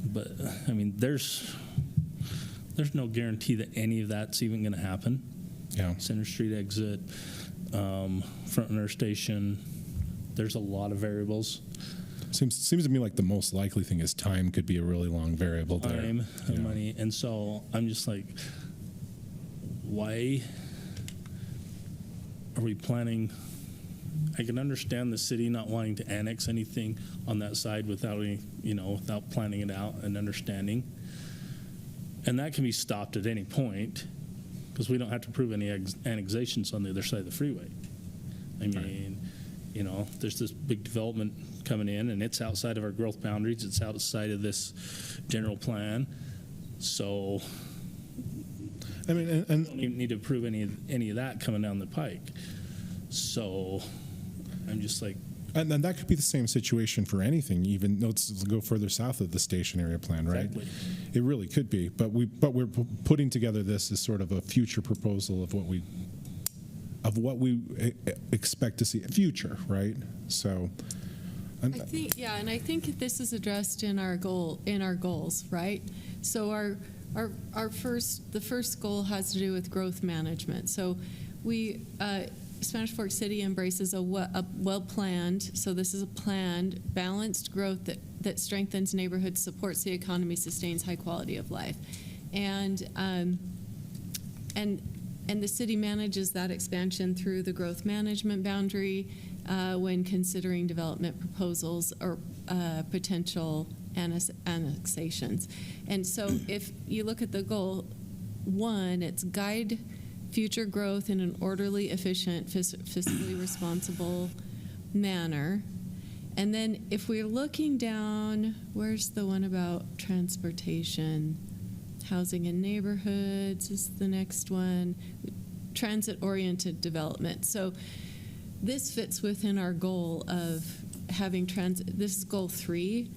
[SPEAKER 6] But, I mean, there's no guarantee that any of that's even going to happen.
[SPEAKER 4] Yeah.
[SPEAKER 6] Center Street exit, Front Runner Station, there's a lot of variables.
[SPEAKER 4] Seems to me like the most likely thing is time could be a really long variable there.
[SPEAKER 6] Time and money. And so I'm just like, why are we planning? I can understand the city not wanting to annex anything on that side without without planning it out and understanding. And that can be stopped at any point because we don't have to prove any annexations on the other side of the freeway. I mean, there's this big development coming in, and it's outside of our growth boundaries. It's outside of this general plan. So,
[SPEAKER 4] I mean, and
[SPEAKER 6] don't even need to prove any of that coming down the pike. So, I'm just like.
[SPEAKER 4] And then that could be the same situation for anything. Even let's go further south of the station area plan, right?
[SPEAKER 6] Exactly.
[SPEAKER 4] It really could be. But we're putting together this as sort of a future proposal of what we expect to see future, right? So.
[SPEAKER 1] I think this is addressed in our goals, right? So the first goal has to do with growth management. So we Spanish Fork City embraces a well-planned. So this is a planned, balanced growth that strengthens neighborhoods, supports the economy, sustains high quality of life, and the city manages that expansion through the growth management boundary. When considering development proposals or potential annexations. And so if you look at the goal 1, it's guide future growth in an orderly, efficient, fiscally responsible manner. And then if we're looking down, where's the one about transportation? Housing and neighborhoods is the next one. Transit-oriented development. So this fits within our goal of having transit. This is goal 3.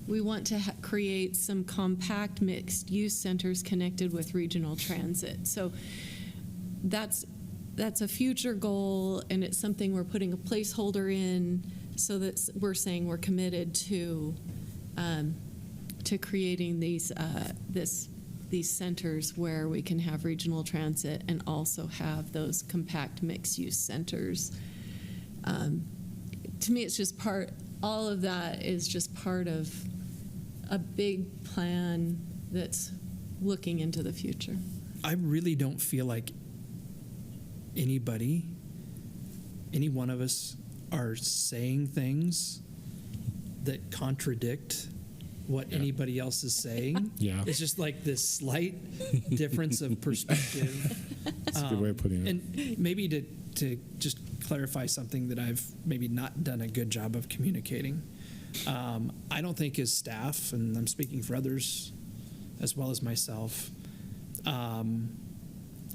[SPEAKER 1] We want to create some compact mixed-use centers connected with regional transit. So that's a future goal, and it's something we're putting a placeholder in, so that we're saying we're committed to creating these centers where we can have regional transit and also have those compact mixed-use centers. To me, it's just all of that is just part of a big plan that's looking into the future.
[SPEAKER 13] I really don't feel like any one of us are saying things that contradict what anybody else is saying.
[SPEAKER 4] Yeah.
[SPEAKER 13] It's just like this slight difference of perspective.
[SPEAKER 4] That's a good way of putting it.
[SPEAKER 13] And maybe to just clarify something that I've maybe not done a good job of communicating. I don't think as staff, and I'm speaking for others as well as myself,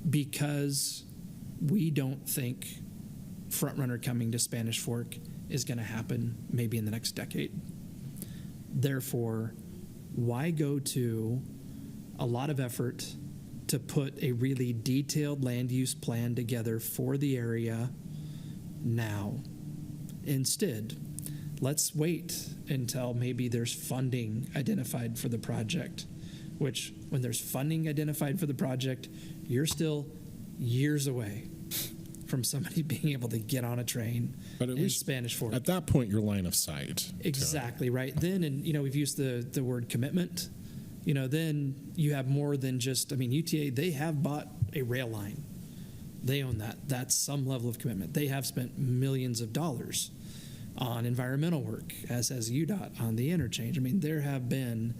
[SPEAKER 13] because we don't think Front Runner coming to Spanish Fork is going to happen maybe in the next decade. Therefore, why go to a lot of effort to put a really detailed land use plan together for the area now? Instead, let's wait until maybe there's funding identified for the project, which when there's funding identified for the project, you're still years away from somebody being able to get on a train in Spanish Fork.
[SPEAKER 4] At that point, your line of sight.
[SPEAKER 13] Exactly right. Then, and we've used the word commitment. then you have more than just, UTA, they have bought a rail line. They own that. That's some level of commitment. They have spent millions of dollars on environmental work, as has UDOT on the interchange. There have been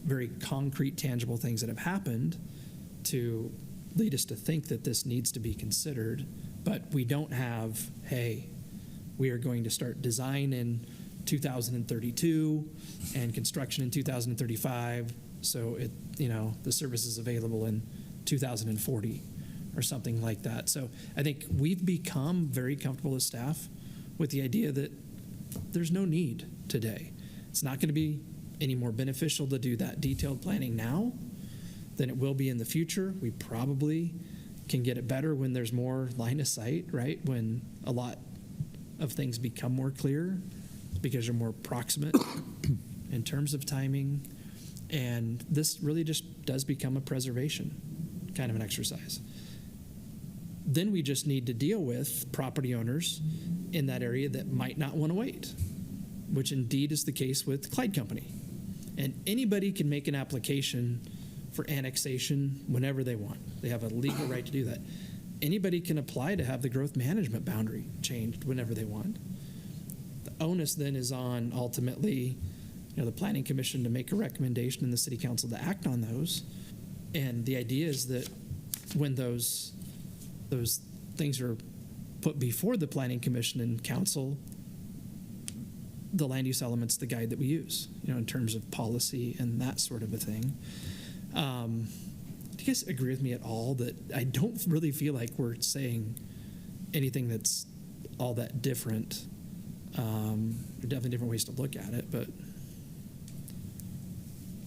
[SPEAKER 13] very concrete, tangible things that have happened to lead us to think that this needs to be considered, but we don't have, hey, we are going to start design in 2032 and construction in 2035, so the service is available in 2040 or something like that. So I think we've become very comfortable as staff with the idea that there's no need today. It's not going to be any more beneficial to do that detailed planning now than it will be in the future. We probably can get it better when there's more line of sight, right? When a lot of things become more clear because you're more proximate in terms of timing. And this really just does become a preservation kind of an exercise. Then we just need to deal with property owners in that area that might not want to wait, which indeed is the case with Clyde Company. And anybody can make an application for annexation whenever they want. They have a legal right to do that. Anybody can apply to have the growth management boundary changed whenever they want. The onus then is on ultimately, the Planning Commission to make a recommendation and the City Council to act on those. And the idea is that when those things are put before the Planning Commission and Council, the land use element's the guide that we use, in terms of policy and that sort of a thing. Do you guys agree with me at all that I don't really feel like we're saying anything that's all that different? There are definitely different ways to look at it, but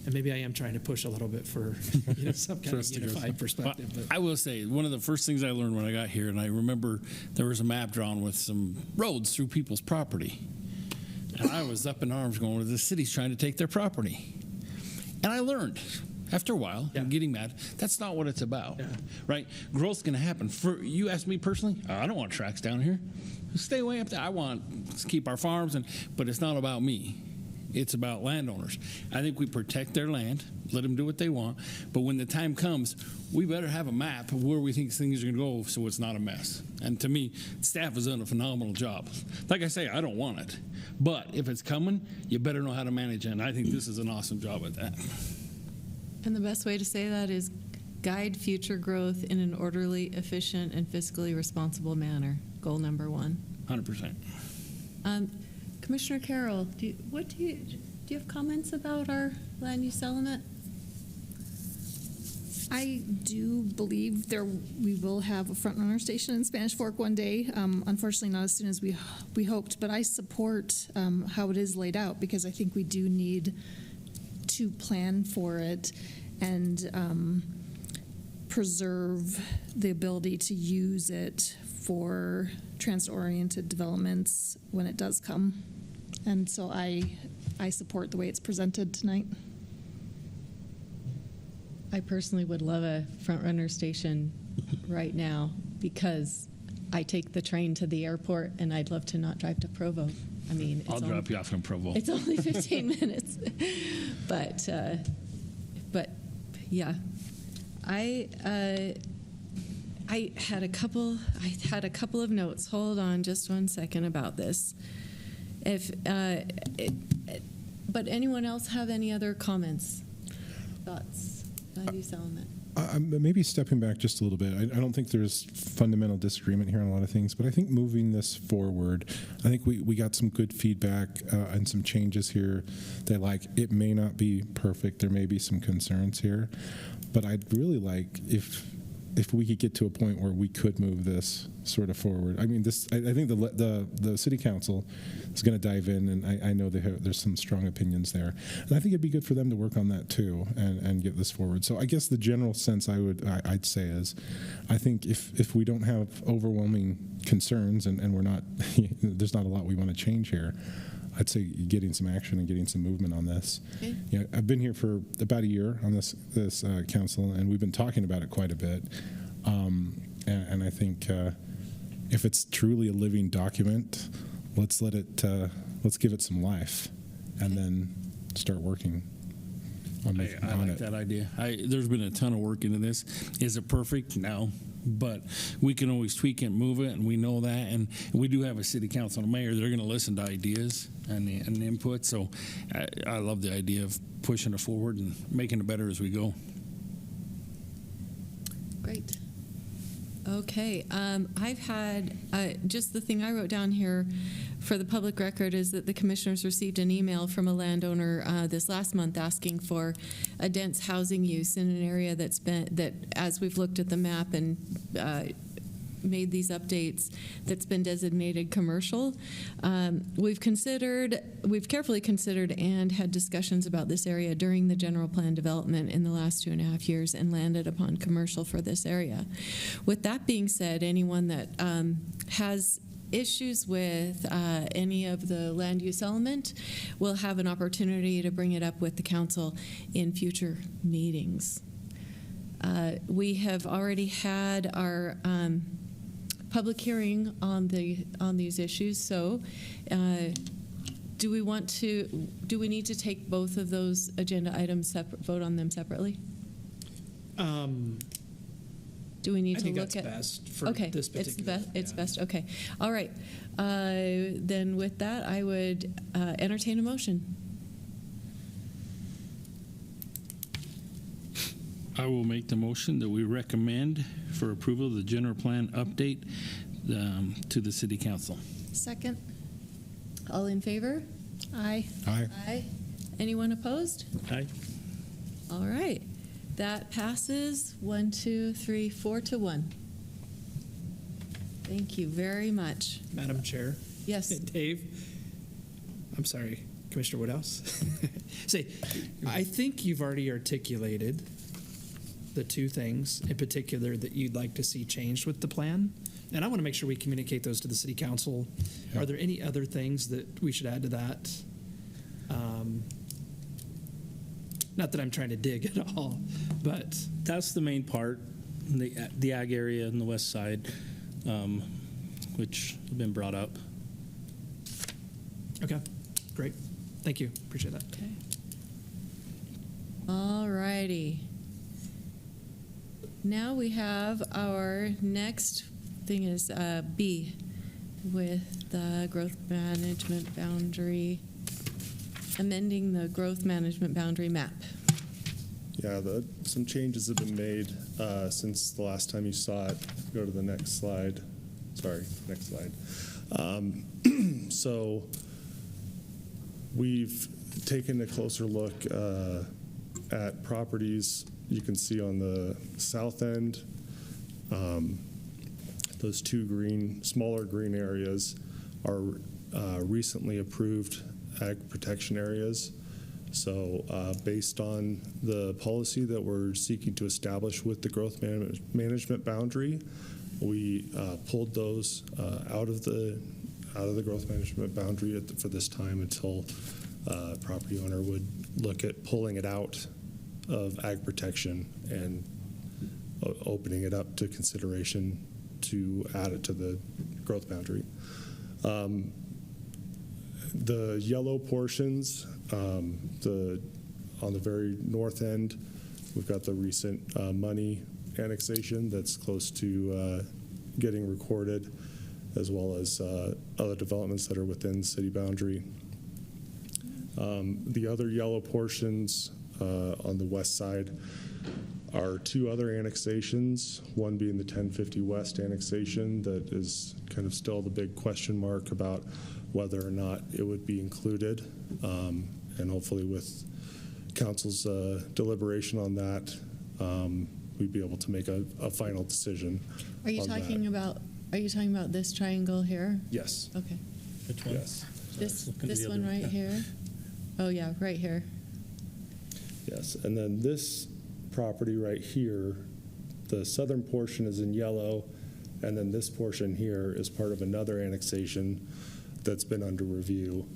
[SPEAKER 13] and maybe I am trying to push a little bit for some kind of unified perspective.
[SPEAKER 12] Well, I will say, one of the first things I learned when I got here, and I remember there was a map drawn with some roads through people's property. And I was up in arms going, well, the city's trying to take their property. And I learned, after a while, I'm getting mad, that's not what it's about, right? Growth's going to happen. You ask me personally, I don't want tracks down here. Stay way up there. I want to keep our farms, but it's not about me. It's about landowners. I think we protect their land, let them do what they want, but when the time comes, we better have a map of where we think things are going to go so it's not a mess. And to me, staff has done a phenomenal job. Like I say, I don't want it, but if it's coming, you better know how to manage it, and I think this is an awesome job at that.
[SPEAKER 1] And the best way to say that is guide future growth in an orderly, efficient, and fiscally responsible manner. Goal number 1.
[SPEAKER 12] 100%.
[SPEAKER 1] Commissioner Carroll, do you have comments about our land use element?
[SPEAKER 10] I do believe we will have a front runner station in Spanish Fork one day. Unfortunately, not as soon as we hoped, but I support how it is laid out because I think we do need to plan for it and preserve the ability to use it for transit-oriented developments when it does come. And so I support the way it's presented tonight.
[SPEAKER 1] I personally would love a front runner station right now because I take the train to the airport and I'd love to not drive to Provo.
[SPEAKER 12] I'll drop you off in Provo.
[SPEAKER 1] It's only 15 minutes, but yeah, I had a couple of notes. Hold on, just 1 second about this. But anyone else have any other comments, thoughts? Land use element.
[SPEAKER 4] Maybe stepping back just a little bit. I don't think there's fundamental disagreement here on a lot of things, but I think moving this forward, I think we got some good feedback and some changes here that it may not be perfect. There may be some concerns here, but I'd really like if we could get to a point where we could move this sort of forward. I think the city council is going to dive in, and I know there's some strong opinions there, and I think it'd be good for them to work on that too and get this forward. So I guess the general sense I'd say is, I think if we don't have overwhelming concerns and we're not there's not a lot we want to change here, I'd say getting some action and getting some movement on this. Okay. I've been here for about a year on this council, and we've been talking about it quite a bit. And I think if it's truly a living document, let's give it some life, and then start working. on
[SPEAKER 12] I like
[SPEAKER 4] it.
[SPEAKER 12] that idea. There's been a ton of work into this. Is it perfect? No. But we can always tweak it, move it, and we know that. And we do have a city council and a mayor. They're going to listen to ideas and the input. So I love the idea of pushing it forward and making it better as we go.
[SPEAKER 1] Great. Okay. I've had just the thing I wrote down here for the public record is that the commissioners received an email from a landowner this last month asking for a dense housing use in an area that as we've looked at the map and made these updates, that's been designated commercial. We've carefully considered and had discussions about this area during the general plan development in the last 2.5 years and landed upon commercial for this area. With that being said, anyone that has issues with any of the land use element will have an opportunity to bring it up with the council in future meetings. We have already had our public hearing on these issues. So, do we need to take both of those agenda items vote on them separately? Do we need
[SPEAKER 13] I
[SPEAKER 1] to
[SPEAKER 13] think
[SPEAKER 1] look
[SPEAKER 13] that's
[SPEAKER 1] at?
[SPEAKER 13] best for
[SPEAKER 1] Okay,
[SPEAKER 13] this particular.
[SPEAKER 1] it's best. Okay, all right. Then with that, I would entertain a motion.
[SPEAKER 12] I will make the motion that we recommend for approval of the general plan update to the city council.
[SPEAKER 10] Second.
[SPEAKER 1] All in favor?
[SPEAKER 10] Aye.
[SPEAKER 4] Aye.
[SPEAKER 1] Aye. Anyone opposed?
[SPEAKER 6] Aye.
[SPEAKER 1] All right. That passes 4 to 1. Thank you very much.
[SPEAKER 13] Madam Chair.
[SPEAKER 1] Yes.
[SPEAKER 13] Dave. I'm sorry, Commissioner Woodhouse. I think you've already articulated the two things in particular that you'd like to see changed with the plan. And I want to make sure we communicate those to the city council.
[SPEAKER 4] Yeah.
[SPEAKER 13] Are there any other things that we should add to that? Not that I'm trying to dig at all, but
[SPEAKER 6] That's the main part, the ag area in the west side, which have been brought up.
[SPEAKER 13] okay, great. Thank you. Appreciate that.
[SPEAKER 1] Okay. All righty. Now we have our next thing is B with the growth management boundary, amending the growth management boundary map.
[SPEAKER 14] Yeah, some changes have been made since the last time you saw it. Go to the next slide. Sorry, next slide. So we've taken a closer look at properties. You can see on the south end, those two smaller green areas are recently approved ag protection areas. So based on the policy that we're seeking to establish with the growth management boundary, we pulled those out of the growth management boundary for this time until property owner would look at pulling it out of ag protection and opening it up to consideration to add it to the growth boundary. The yellow portions, on the very north end, we've got the recent money annexation that's close to getting recorded, as well as other developments that are within city boundary. The other yellow portions on the west side are two other annexations, one being the 1050 West annexation that is kind of still the big question mark about whether or not it would be included. And hopefully with council's deliberation on that, we'd be able to make a final decision.
[SPEAKER 1] Are you talking about this triangle here?
[SPEAKER 14] Yes.
[SPEAKER 1] Okay.
[SPEAKER 6] Which one?
[SPEAKER 14] Yes.
[SPEAKER 1] This
[SPEAKER 6] the
[SPEAKER 1] one
[SPEAKER 6] other-
[SPEAKER 1] right here? Oh yeah, right here.
[SPEAKER 14] Yes, and then this property right here, the southern portion is in yellow, and then this portion here is part of another annexation that's been under review.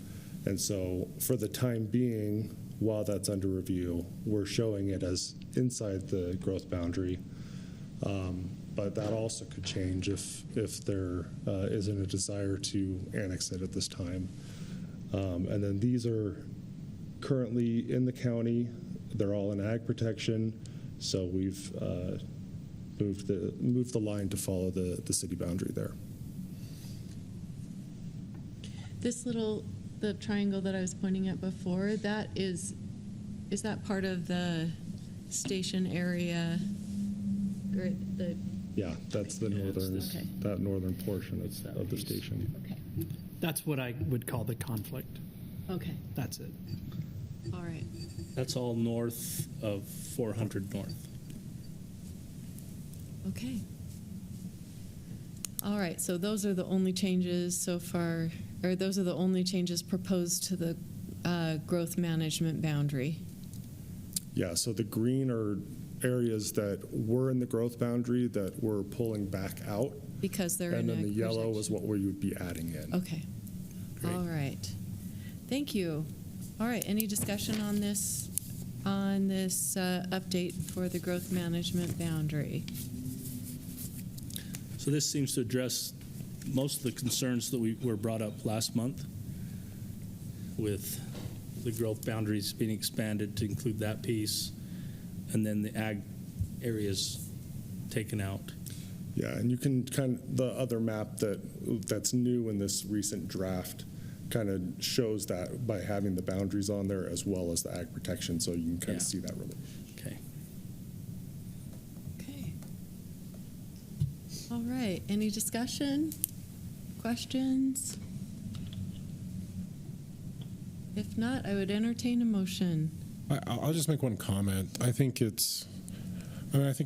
[SPEAKER 14] And so for the time being, while that's under review, we're showing it as inside the growth boundary. But that also could change if there isn't a desire to annex it at this time. And then these are currently in the county they're all in ag protection, so we've moved the line to follow the city boundary there.
[SPEAKER 1] This the triangle that I was pointing at before, is that part of the station area? Or the,
[SPEAKER 14] Yeah, that's the northern,
[SPEAKER 1] Okay.
[SPEAKER 14] that northern portion of the station.
[SPEAKER 1] okay,
[SPEAKER 13] That's what I would call the conflict.
[SPEAKER 1] okay,
[SPEAKER 13] That's it.
[SPEAKER 1] all right.
[SPEAKER 6] That's all north of 400 North.
[SPEAKER 1] Okay. All right, so those are the only changes so far, or those are the only changes proposed to the growth management boundary.
[SPEAKER 14] Yeah, so the green are areas that were in the growth boundary that we're pulling back out.
[SPEAKER 1] Because they're in
[SPEAKER 14] And then
[SPEAKER 1] ag
[SPEAKER 14] the yellow
[SPEAKER 1] protection.
[SPEAKER 14] is what we would be adding in.
[SPEAKER 1] Okay.
[SPEAKER 6] Great.
[SPEAKER 1] All right. Thank you. All right, any discussion on this update for the growth management boundary?
[SPEAKER 6] So this seems to address most of the concerns that were brought up last month with the growth boundaries being expanded to include that piece, and then the ag areas taken out.
[SPEAKER 14] Yeah, and you can the other map that's new in this recent draft kind of shows that by having the boundaries on there as well as the ag protection, so you can kind of see that really.
[SPEAKER 6] Okay.
[SPEAKER 1] Okay. All right, any discussion, questions? If not, I would entertain a motion.
[SPEAKER 4] I'll just make one comment. I think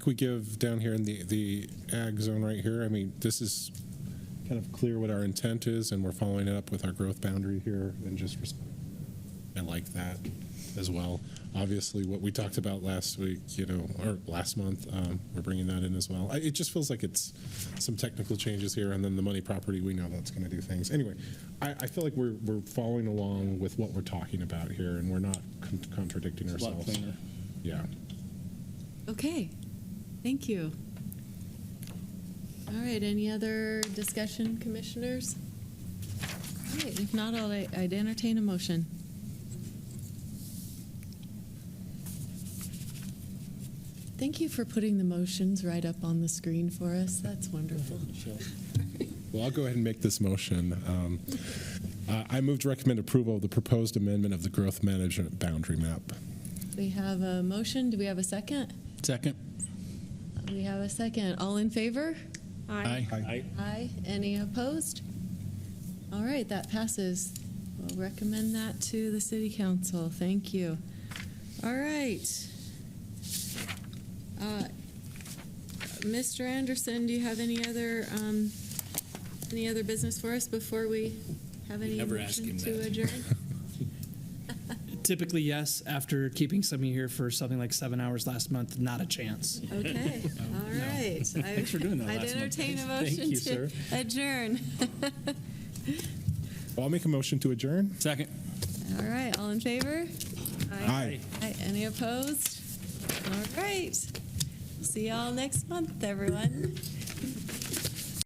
[SPEAKER 4] we give down here in the ag zone right here. I mean, this is kind of clear what our intent is, and we're following it up with our growth boundary here, and just I like that as well. Obviously, what we talked about last week, or last month, we're bringing that in as well. It just feels like it's some technical changes here, and then the money property, we know that's going to do things. Anyway, I feel like we're following along with what we're talking about here, and we're not contradicting
[SPEAKER 6] It's a lot
[SPEAKER 4] ourselves.
[SPEAKER 6] cleaner.
[SPEAKER 4] Yeah.
[SPEAKER 1] Okay, thank you. All right, any other discussion, commissioners? All right, if not, I'd entertain a motion. Thank you for putting the motions right up on the screen for us. That's wonderful.
[SPEAKER 4] Well, I'll go ahead and make this motion. I move to recommend approval of the proposed amendment of the growth management boundary map.
[SPEAKER 1] We have a motion. Do we have a second?
[SPEAKER 12] Second.
[SPEAKER 1] We have a second. All in favor?
[SPEAKER 12] Aye.
[SPEAKER 1] Aye. Any opposed? All right, that passes. We'll recommend that to the city council. Thank you. All right. Mr. Anderson, do you have any other business for us before we have any
[SPEAKER 12] Never ask
[SPEAKER 1] motion
[SPEAKER 12] him
[SPEAKER 1] to
[SPEAKER 12] that.
[SPEAKER 1] adjourn?
[SPEAKER 13] Typically, yes. After keeping some of you here for something like 7 hours last month, not a chance.
[SPEAKER 1] Okay, all right.
[SPEAKER 6] Thanks for doing that
[SPEAKER 1] I'd
[SPEAKER 6] last month.
[SPEAKER 1] entertain a
[SPEAKER 6] Thank
[SPEAKER 1] motion
[SPEAKER 6] you,
[SPEAKER 1] to
[SPEAKER 6] sir.
[SPEAKER 1] adjourn.
[SPEAKER 4] Well, I'll make a motion to adjourn.
[SPEAKER 12] Second.
[SPEAKER 1] All right, all in favor?
[SPEAKER 4] Aye.
[SPEAKER 1] Aye. Any opposed? All right. See y'all next month, everyone.